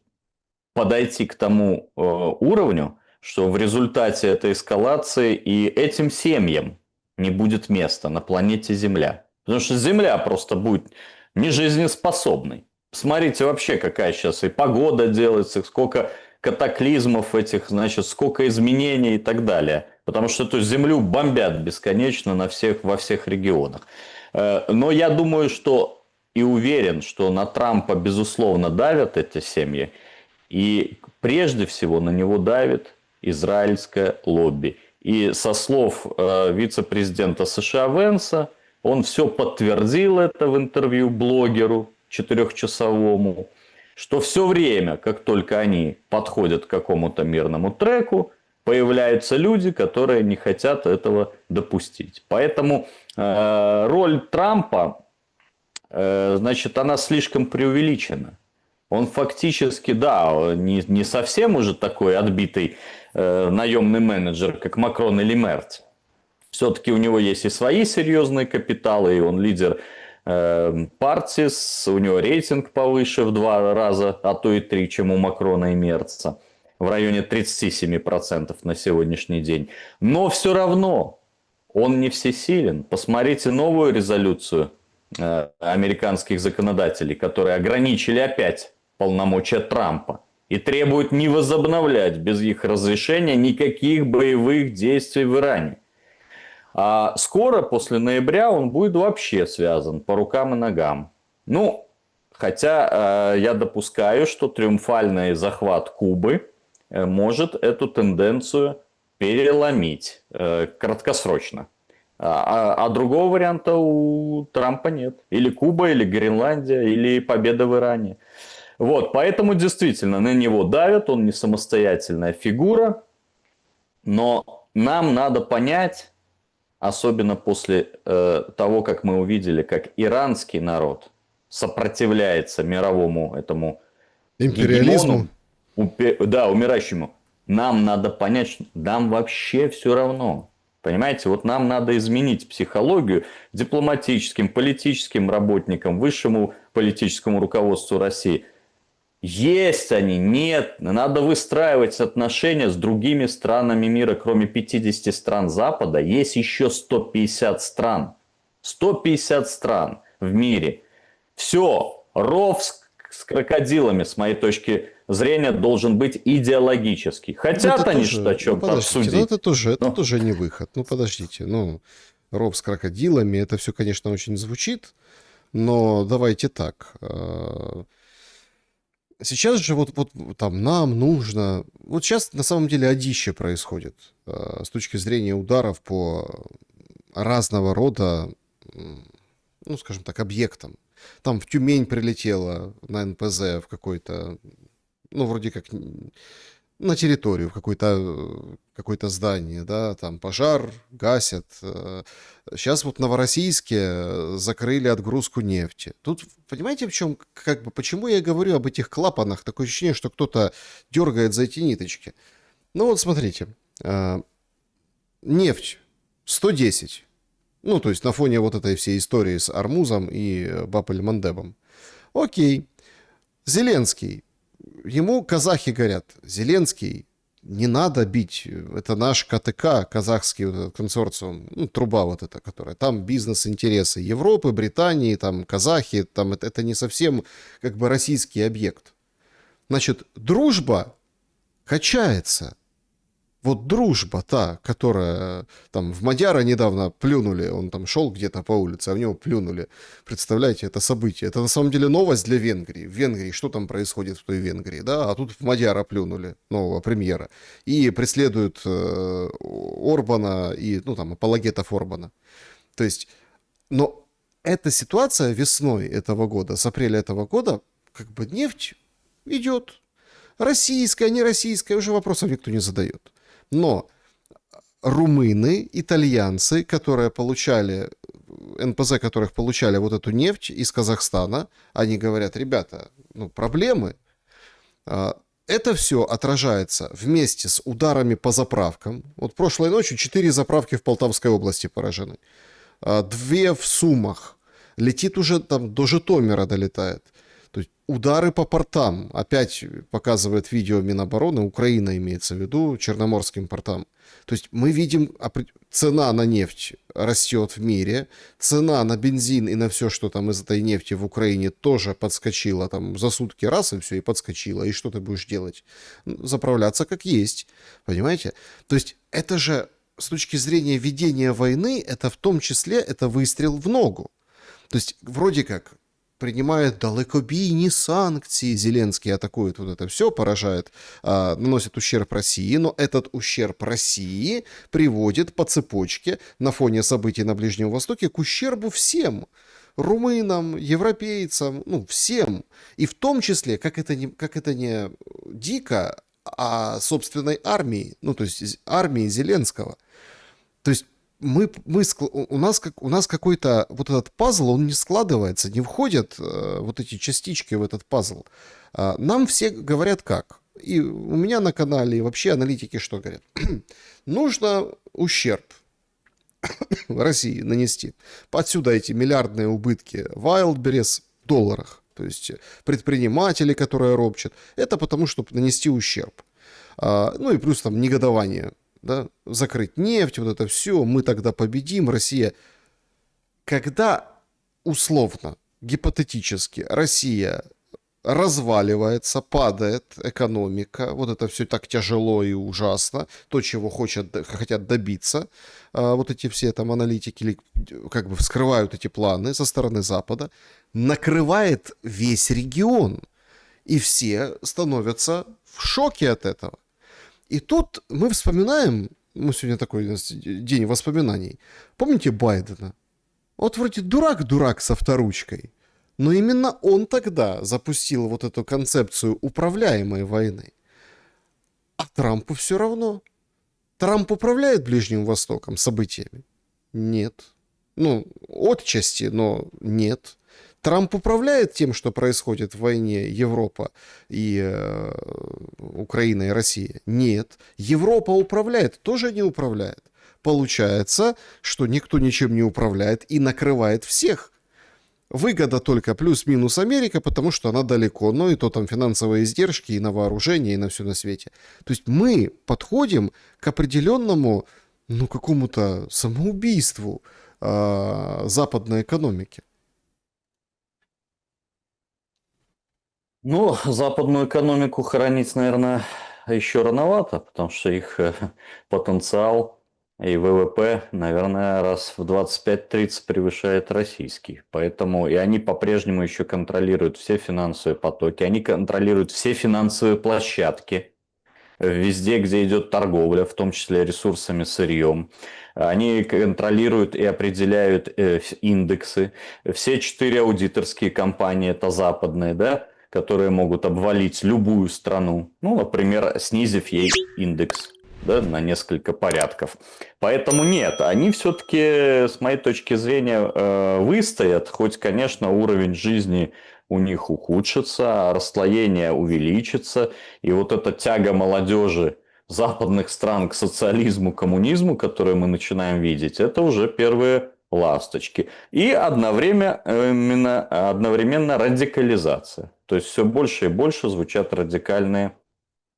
подойти к тому уровню, что в результате этой эскалации и этим семьям не будет места на планете Земля. Потому что Земля просто будет нежизнеспособной. Посмотрите вообще, какая сейчас и погода делается, сколько катаклизмов этих, значит, сколько изменений и так далее. Потому что эту Землю бомбят бесконечно во всех регионах. Но я думаю, что и уверен, что на Трампа, безусловно, давят эти семьи. И прежде всего на него давит израильское лобби. И со слов вице-президента США Венса, он все подтвердил это в интервью блогеру 4-часовому, что все время, как только они подходят к какому-то мирному треку, появляются люди, которые не хотят этого допустить. Поэтому роль Трампа, значит, она слишком преувеличена. Он фактически, да, не совсем уже такой отбитый наемный менеджер, как Макрон или Мерц. Все-таки у него есть и свои серьезные капиталы, и он лидер партии, у него рейтинг повыше в 2 раза, а то и 3, чем у Макрона и Мерца. В районе 37% на сегодняшний день. Но все равно он не всесилен. Посмотрите новую резолюцию американских законодателей, которые ограничили опять полномочия Трампа и требуют не возобновлять без их разрешения никаких боевых действий в Иране. А скоро, после ноября, он будет вообще связан по рукам и ногам. Ну, хотя я допускаю, что триумфальный захват Кубы может эту тенденцию переломить краткосрочно. А другого варианта у Трампа нет. Или Куба, или Гренландия, или победа в Иране. Вот, поэтому действительно на него давят, он не самостоятельная фигура. Но нам надо понять, особенно после того, как мы увидели, как иранский народ сопротивляется мировому этому Империализму. гегемону, да, умирающему. Нам надо понять, что нам вообще все равно. Понимаете, вот нам надо изменить психологию дипломатическим, политическим работникам, высшему политическому руководству России. Есть они, нет. Надо выстраивать отношения с другими странами мира, кроме 50 стран Запада. Есть еще 150 стран. 150 стран в мире. Все, ров с крокодилами, с моей точки зрения, должен быть идеологический. Хотят Это они тоже, что-то о чем-то обсудить. это тоже не выход. Ну, подождите. Ну, ров с крокодилами, это все, конечно, очень звучит, но давайте так. Сейчас же вот там нам нужно... Вот сейчас на самом деле одище происходит с точки зрения ударов по разного рода, ну, скажем так, объектам. Там в Тюмень прилетело на НПЗ в какой-то, ну, вроде как на территорию, в какое-то здание, да, там пожар, гасят. Сейчас вот в Новороссийске закрыли отгрузку нефти. Тут, понимаете, в чем, как бы, почему я говорю об этих клапанах? Такое ощущение, что кто-то дергает за эти ниточки. Ну вот смотрите, нефть 110. Ну, то есть на фоне вот этой всей истории с Армузом и Баб-эль-Мандебом. Окей. Зеленский. Ему казахи говорят: Зеленский, не надо бить, это наш КТК, казахский вот этот консорциум, ну, труба вот эта, которая, там бизнес-интересы Европы, Британии, там казахи, там это не совсем как бы российский объект. Значит, дружба качается. Вот дружба та, которая там в Мадяра недавно плюнули, он там шел где-то по улице, а в него плюнули. Представляете, это событие. Это на самом деле новость для Венгрии. В Венгрии что там происходит в той Венгрии, да? А тут в Мадяра плюнули, нового премьера. И преследуют Орбана и, ну там, апологетов Орбана. То есть, но эта ситуация весной этого года, с апреля этого года, как бы нефть идет. Российская, не российская, уже вопросов никто не задает. Но румыны, итальянцы, которые получали, НПЗ которых получали вот эту нефть из Казахстана, они говорят: ребята, ну, проблемы. Это все отражается вместе с ударами по заправкам. Вот прошлой ночью 4 заправки в Полтавской области поражены. 2 в Сумах. Летит уже там до Житомира долетает. То есть удары по портам. Опять показывает видео Минобороны, Украина имеется в виду, черноморским портам. То есть мы видим, цена на нефть растет в мире, цена на бензин и на все, что там из этой нефти в Украине, тоже подскочила там за сутки раз, и все, и подскочила. И что ты будешь делать? Заправляться как есть. Понимаете? То есть это же с точки зрения ведения войны, это в том числе это выстрел в ногу. То есть вроде как принимает далекобійні санкции, Зеленский атакует вот это все, поражает, наносит ущерб России, но этот ущерб России приводит по цепочке на фоне событий на Ближнем Востоке к ущербу всем. Румынам, европейцам, ну, всем. И в том числе, как это не дико, собственной армии, ну, то есть армии Зеленского. То есть у нас какой-то вот этот пазл, он не складывается, не входят вот эти частички в этот пазл. Нам все говорят как. И у меня на канале, и вообще аналитики что говорят? Нужно ущерб России нанести. Отсюда эти миллиардные убытки Wildberries в долларах. То есть предприниматели, которые ропчат. Это потому, чтобы нанести ущерб. Ну и плюс там негодование. Да? Закрыть нефть, вот это все. Мы тогда победим. Россия. Когда условно, гипотетически Россия разваливается, падает экономика, вот это все так тяжело и ужасно, то, чего хотят добиться, вот эти все там аналитики, или как бы вскрывают эти планы со стороны Запада, накрывает весь регион, и все становятся в шоке от этого. И тут мы вспоминаем, мы сегодня такой у нас день воспоминаний, помните Байдена? Вот вроде дурак с авторучкой, но именно он тогда запустил вот эту концепцию управляемой войны. А Трампу все равно. Трамп управляет Ближним Востоком событиями? Нет. Ну, отчасти, но нет. Трамп управляет тем, что происходит в войне Европа и Украина и Россия? Нет. Европа управляет? Тоже не управляет. Получается, что никто ничем не управляет и накрывает всех. Выгода только плюс-минус Америка, потому что она далеко, но и то там финансовые издержки и на вооружение, и на все на свете. То есть мы подходим к определенному, ну, какому-то самоубийству западной экономики. Ну, западную экономику хоронить, наверное, еще рановато, потому что их потенциал и ВВП, наверное, раз в 25-30 превышает российский. Поэтому и они по-прежнему еще контролируют все финансовые потоки, они контролируют все финансовые площадки везде, где идет торговля, в том числе ресурсами, сырьем. Они контролируют и определяют индексы. Все 4 аудиторские компании, это западные, да, которые могут обвалить любую страну, ну, например, снизив ей индекс, да, на несколько порядков. Поэтому нет, они все-таки, с моей точки зрения, выстоят, хоть, конечно, уровень жизни у них ухудшится, расслоение увеличится, и вот эта тяга молодежи западных стран к социализму, коммунизму, которую мы начинаем видеть, это уже первые ласточки. И одновременно радикализация. То есть все больше и больше звучат радикальные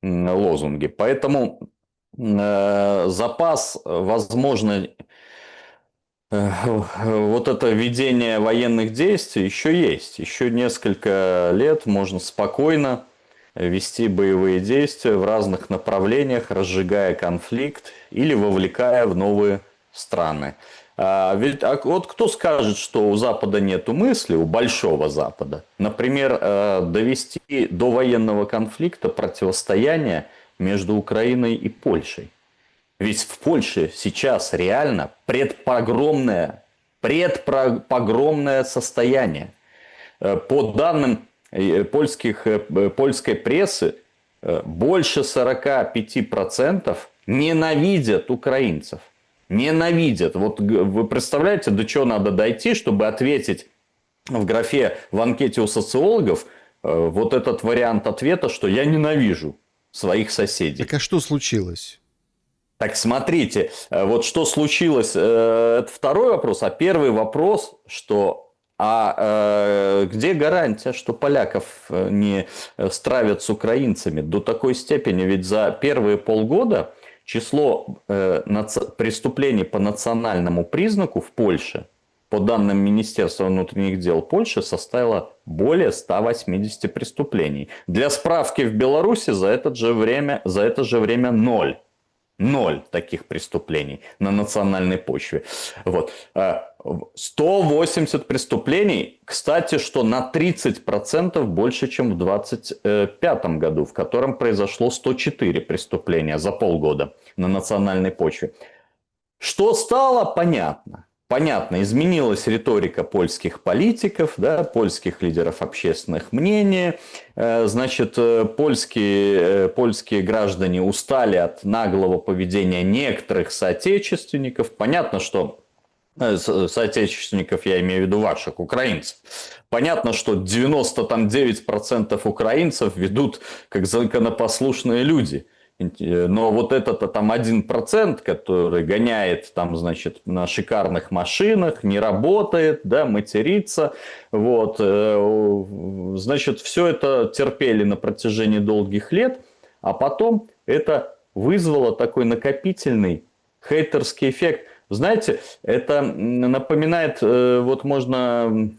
лозунги. Поэтому запас, возможно, вот это ведение военных действий еще есть. Еще несколько лет можно спокойно вести боевые действия в разных направлениях, разжигая конфликт или вовлекая в новые страны. Вот кто скажет, что у Запада нету мысли, у Большого Запада, например, довести до военного конфликта противостояние между Украиной и Польшей? Ведь в Польше сейчас реально предпогромное состояние. По данным польской прессы, больше 45% ненавидят украинцев. Ненавидят. Вот вы представляете, до чего надо дойти, чтобы ответить в графе в анкете у социологов вот этот вариант ответа, что я ненавижу своих соседей. Так а что случилось? Так смотрите, вот что случилось, это второй вопрос, а первый вопрос, что где гарантия, что поляков не стравят с украинцами до такой степени, ведь за первые полгода число преступлений по национальному признаку в Польше, по данным Министерства внутренних дел Польши, составило более 180 преступлений. Для справки, в Беларуси за это же время 0. 0 таких преступлений на национальной почве. Вот. 180 преступлений, кстати, что на 30% больше, чем в 2025 году, в котором произошло 104 преступления за полгода на национальной почве. Что стало понятно? Понятно, изменилась риторика польских политиков, да, польских лидеров общественных мнений. Значит, польские граждане устали от наглого поведения некоторых соотечественников. Понятно, что соотечественников, я имею в виду ваших, украинцев. Понятно, что 99% украинцев ведут как законопослушные люди. Но вот этот там 1%, который гоняет там, значит, на шикарных машинах, не работает, да, матерится, вот, значит, все это терпели на протяжении долгих лет, а потом это вызвало такой накопительный хейтерский эффект. Знаете, это напоминает, вот можно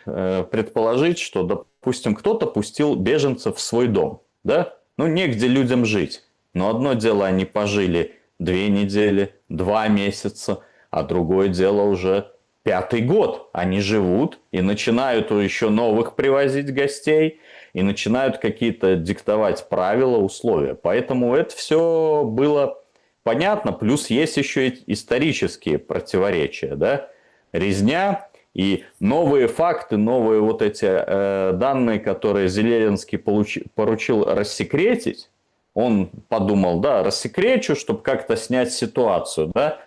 предположить, что, допустим, кто-то пустил беженцев в свой дом, да, ну, негде людям жить. Но одно дело, они пожили 2 недели, 2 месяца, а другое дело уже 5-й год. Они живут и начинают еще новых привозить гостей, и начинают какие-то диктовать правила, условия. Поэтому это все было понятно. Плюс есть еще и исторические противоречия, да? Резня и новые факты, новые вот эти данные, которые Зеленский поручил рассекретить. Он подумал, да, рассекречу, чтобы как-то снять ситуацию, да,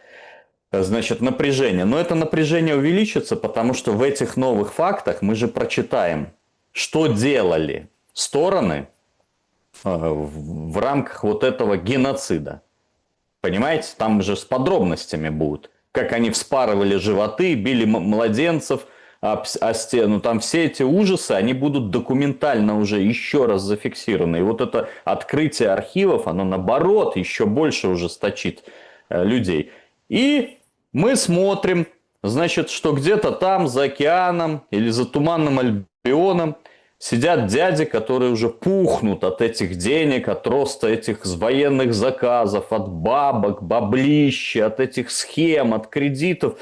значит, напряжение. Но это напряжение увеличится, потому что в этих новых фактах мы же прочитаем, что делали стороны в рамках вот этого геноцида. Понимаете, там же с подробностями будут, как они вспарывали животы, били младенцев о стену, там все эти ужасы, они будут документально уже еще раз зафиксированы. И вот это открытие архивов, оно наоборот еще больше ужесточит людей. И мы смотрим, значит, что где-то там за океаном или за Туманным Альбионом сидят дяди, которые уже пухнут от этих денег, от роста этих военных заказов, от бабок, баблища, от этих схем, от кредитов.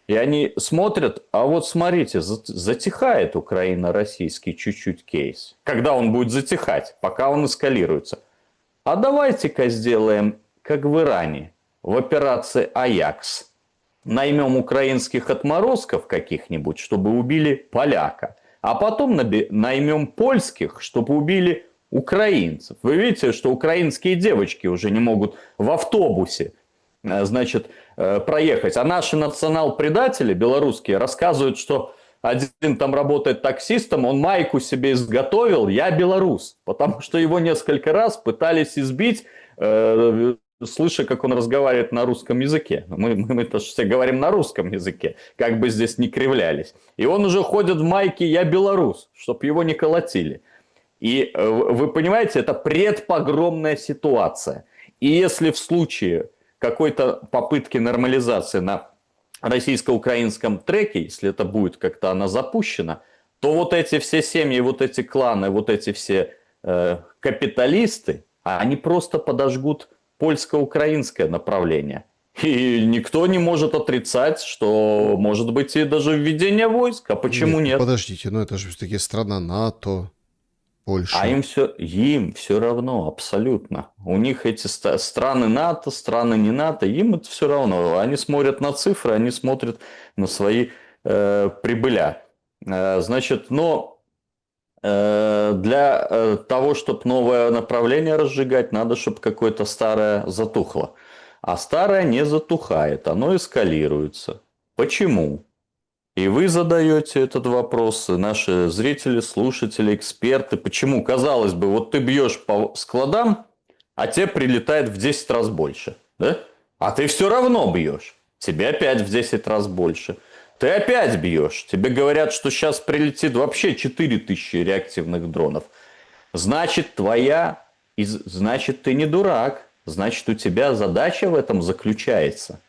И они смотрят, а вот смотрите, затихает украино-российский чуть-чуть кейс. Когда он будет затихать, пока он эскалируется. А давайте-ка сделаем, как в Иране, в операции «Аякс». Наймем украинских отморозков каких-нибудь, чтобы убили поляка. А потом наймем польских, чтобы убили украинцев. Вы видите, что украинские девочки уже не могут в автобусе, значит, проехать. А наши национал-предатели белорусские рассказывают, что один там работает таксистом, он майку себе изготовил «Я белорус», потому что его несколько раз пытались избить, слыша, как он разговаривает на русском языке. Мы-то все говорим на русском языке, как бы здесь ни кривлялись. И он уже ходит в майке «Я белорус», чтобы его не колотили. И вы понимаете, это предпогромная ситуация. И если в случае какой-то попытки нормализации на российско-украинском треке, если это будет как-то она запущена, то вот эти все семьи, вот эти кланы, вот эти все капиталисты, они просто подожгут польско-украинское направление. И никто не может отрицать, что может быть и даже введение войск. А почему нет? Подождите, ну это же все-таки страна НАТО, Польша. А им все равно, абсолютно. У них эти страны НАТО, страны не НАТО, им это все равно. Они смотрят на цифры, они смотрят на свои прибыля. Значит, но для того, чтобы новое направление разжигать, надо, чтобы какое-то старое затухло. А старое не затухает, оно эскалируется. Почему? И вы задаете этот вопрос, и наши зрители, слушатели, эксперты. Почему? Казалось бы, вот ты бьешь по складам, а тебе прилетает в 10 раз больше. Да? А ты все равно бьешь. Тебе опять в 10 раз больше. Ты опять бьешь. Тебе говорят, что сейчас прилетит вообще 4000 реактивных дронов. Значит, значит, ты не дурак. Значит, у тебя задача в этом заключается.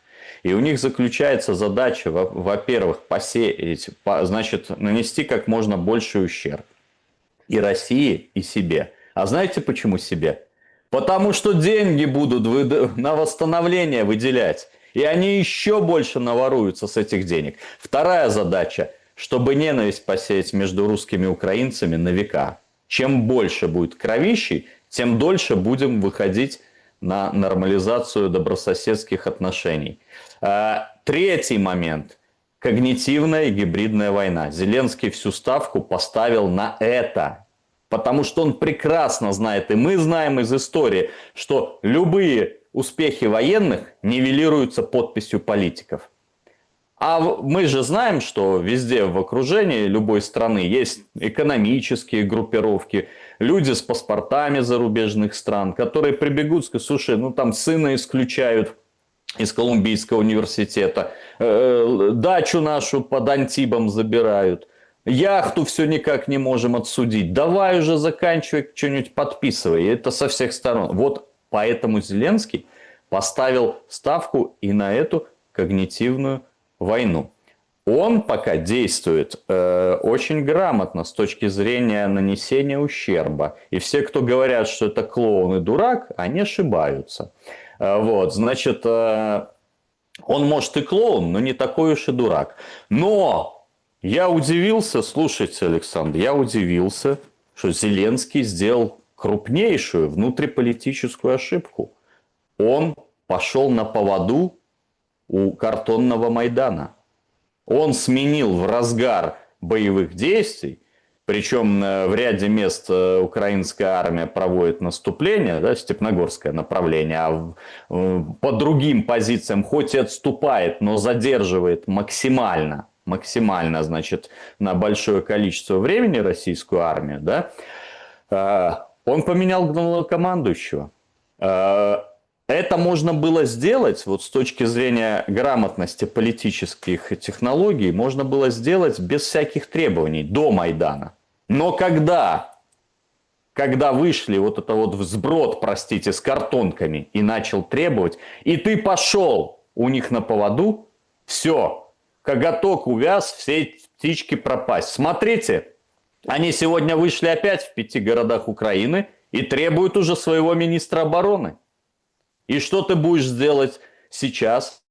И у них заключается задача, во-первых, посеять, значит, нанести как можно больший ущерб. И России, и себе. А знаете почему себе? Потому что деньги будут на восстановление выделять. И они еще больше наворуются с этих денег. Вторая задача, чтобы ненависть посеять между русскими и украинцами на века. Чем больше будет кровищей, тем дольше будем выходить на нормализацию добрососедских отношений. Третий момент. Когнитивная гибридная война. Зеленский всю ставку поставил на это. Потому что он прекрасно знает, и мы знаем из истории, что любые успехи военных нивелируются подписью политиков. А мы же знаем, что везде в окружении любой страны есть экономические группировки, люди с паспортами зарубежных стран, которые прибегут и скажут: слушай, ну там сына исключают из Колумбийского университета, дачу нашу под Антибом забирают, яхту все никак не можем отсудить, давай уже заканчивай, что-нибудь подписывай. И это со всех сторон. Вот поэтому Зеленский поставил ставку и на эту когнитивную войну. Он пока действует очень грамотно с точки зрения нанесения ущерба. И все, кто говорят, что это клоун и дурак, они ошибаются. Вот, значит, он может и клоун, но не такой уж и дурак. Но я удивился, слушайте, Александр, я удивился, что Зеленский сделал крупнейшую внутриполитическую ошибку. Он пошел на поводу у картонного Майдана. Он сменил в разгар боевых действий, причем в ряде мест украинская армия проводит наступление, да, степногорское направление, а по другим позициям хоть и отступает, но задерживает максимально, значит, на большое количество времени российскую армию, да, он поменял главнокомандующего. Это можно было сделать, вот с точки зрения грамотности политических технологий, можно было сделать без всяких требований до Майдана. Но когда вышли вот это вот взброд, простите, с картонками и начал требовать, и ты пошел у них на поводу, все, коготок увяз, все птички пропасть. Смотрите, они сегодня вышли опять в 5 городах Украины и требуют уже своего министра обороны. И что ты будешь делать сейчас?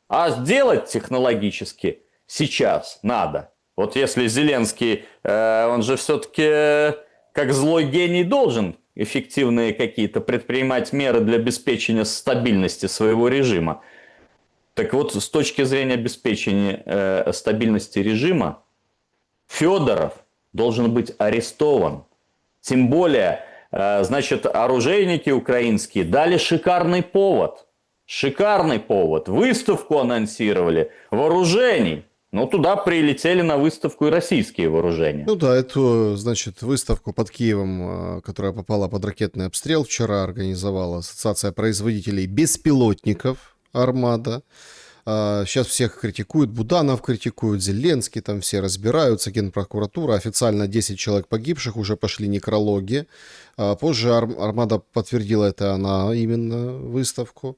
А сделать технологически сейчас надо. Вот если Зеленский, он же все-таки как злой гений должен эффективные какие-то предпринимать меры для обеспечения стабильности своего режима. Так вот, с точки зрения обеспечения стабильности режима, Федоров должен быть арестован. Тем более, значит, оружейники украинские дали шикарный повод. Шикарный повод. Выставку анонсировали вооружений. Но туда прилетели на выставку и российские вооружения. Ну да, эту, значит, выставку под Киевом, которая попала под ракетный обстрел, вчера организовала Ассоциация производителей беспилотников «Армада». Сейчас всех критикуют, Буданов критикуют, Зеленский, там все разбираются, Генпрокуратура, официально 10 человек погибших, уже пошли некрологи. Позже «Армада» подтвердила это она именно выставку.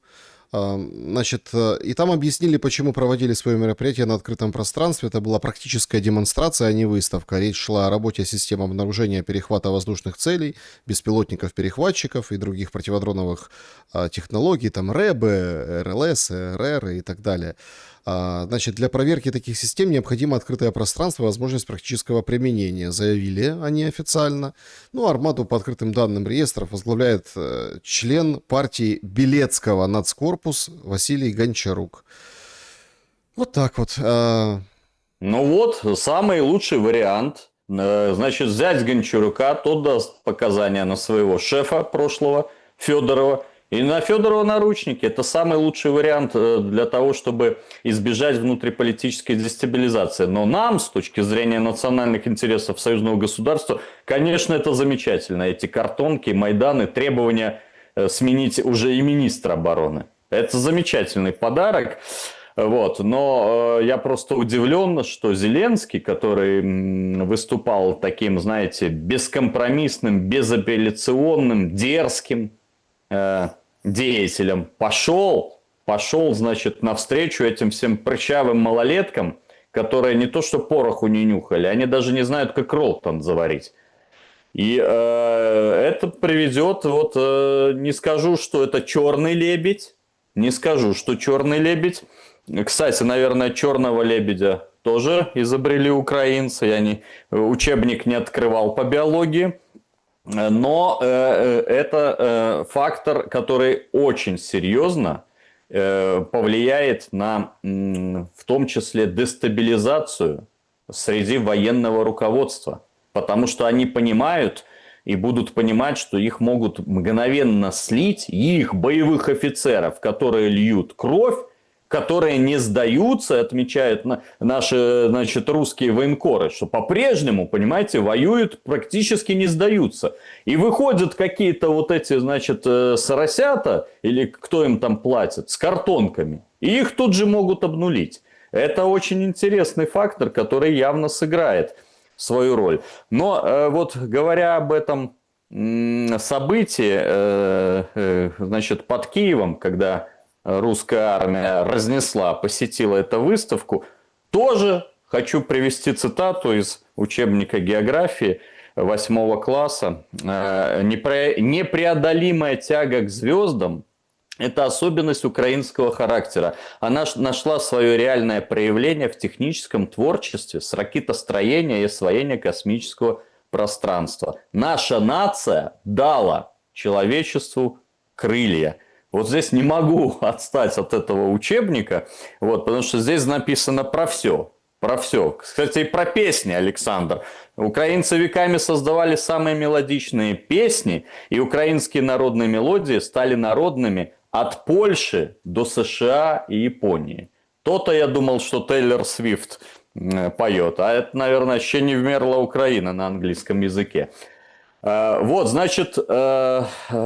Значит, и там объяснили, почему проводили свое мероприятие на открытом пространстве. Это была практическая демонстрация, а не выставка. Речь шла о работе систем обнаружения перехвата воздушных целей, беспилотников-перехватчиков и других противодроновых технологий, там РЭБы, РЛС, РР и так далее. Значит, для проверки таких систем необходимо открытое пространство и возможность практического применения, заявили они официально. Ну, «Армаду» по открытым данным реестров возглавляет член партии Белецкого нацкорпус Василий Гончарук. Вот так вот. Ну вот, самый лучший вариант. Значит, взять Гончарука, тот даст показания на своего шефа прошлого, Федорова, и на Федорова наручники. Это самый лучший вариант для того, чтобы избежать внутриполитической дестабилизации. Но нам, с точки зрения национальных интересов союзного государства, конечно, это замечательно. Эти картонки, Майданы, требования сменить уже и министра обороны. Это замечательный подарок. Вот. Но я просто удивлен, что Зеленский, который выступал таким, знаете, бескомпромиссным, безапелляционным, дерзким деятелем, пошел, значит, навстречу этим всем прыщавым малолеткам, которые не то что пороху не нюхали, они даже не знают, как роллтон заварить. И это приведет, вот не скажу, что это черный лебедь, не скажу, что черный лебедь. Кстати, наверное, черного лебедя тоже изобрели украинцы, я учебник не открывал по биологии. Но это фактор, который очень серьезно повлияет на, в том числе, дестабилизацию среди военного руководства. Потому что они понимают и будут понимать, что их могут мгновенно слить, их боевых офицеров, которые льют кровь, которые не сдаются, отмечают наши, значит, русские военкоры, что по-прежнему, понимаете, воюют, практически не сдаются. И выходят какие-то вот эти, значит, соросята, или кто им там платит, с картонками. И их тут же могут обнулить. Это очень интересный фактор, который явно сыграет свою роль. Но вот говоря об этом событии, значит, под Киевом, когда русская армия посетила эту выставку, тоже хочу привести цитату из учебника географии 8 класса. «Непреодолимая тяга к звездам – это особенность украинского характера. Она нашла свое реальное проявление в техническом творчестве с ракетостроения и освоения космического пространства. Наша нация дала человечеству крылья». Вот здесь не могу отстать от этого учебника, вот, потому что здесь написано про все. Про все. Кстати, и про песни, Александр. Украинцы веками создавали самые мелодичные песни, и украинские народные мелодии стали народными от Польши до США и Японии. То-то я думал, что Тейлор Свифт поет, а это, наверное, еще не вмерла Украина на английском языке. Вот, значит,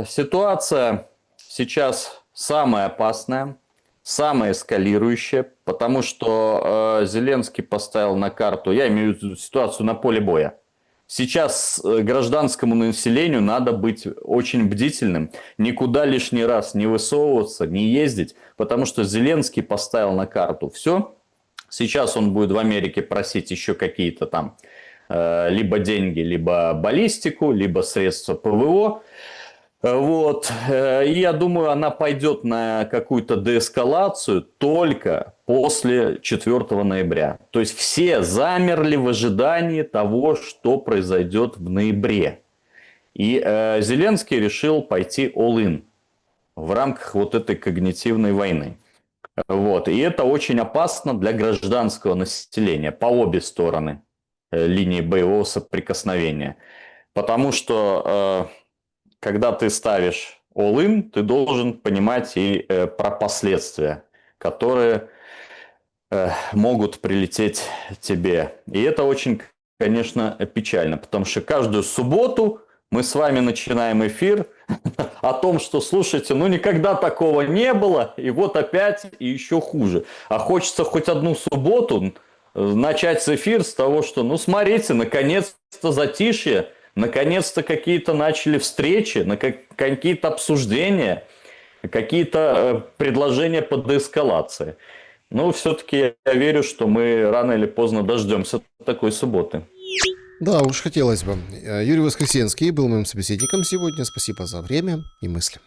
ситуация сейчас самая опасная, самая эскалирующая, потому что Зеленский поставил на карту, я имею в виду ситуацию на поле боя. Сейчас гражданскому населению надо быть очень бдительным, никуда лишний раз не высовываться, не ездить, потому что Зеленский поставил на карту все. Сейчас он будет в Америке просить еще какие-то там либо деньги, либо баллистику, либо средства ПВО. Вот. И я думаю, она пойдет на какую-то деэскалацию только после 4 ноября. То есть все замерли в ожидании того, что произойдет в ноябре. И Зеленский решил пойти all-in в рамках вот этой когнитивной войны. Вот. И это очень опасно для гражданского населения по обе стороны линии боевого соприкосновения. Потому что когда ты ставишь all-in, ты должен понимать и про последствия, которые могут прилететь тебе. И это очень, конечно, печально, потому что каждую субботу мы с вами начинаем эфир о том, что, слушайте, ну никогда такого не было, и вот опять и еще хуже. А хочется хоть одну субботу начать эфир с того, что, ну смотрите, наконец-то затишье, наконец-то какие-то начали встречи, какие-то обсуждения, какие-то предложения по деэскалации. Но все-таки я верю, что мы рано или поздно дождемся такой субботы. Да, уж хотелось бы. Юрий Воскресенский был моим собеседником сегодня. Спасибо за время и мысли.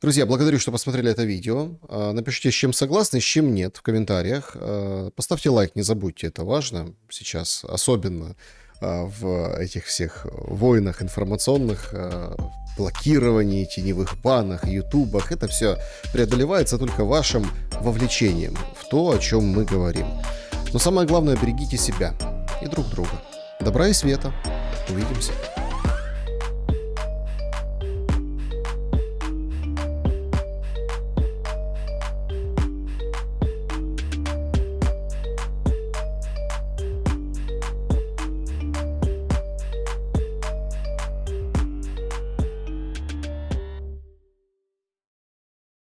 Друзья, благодарю, что посмотрели это видео. Напишите, с чем согласны, с чем нет в комментариях. Поставьте лайк, не забудьте, это важно сейчас, особенно в этих всех войнах информационных, блокировании, теневых банах, ютубах. Это все преодолевается только вашим вовлечением в то, о чем мы говорим. Но самое главное, берегите себя и друг друга. Добра и света. Увидимся.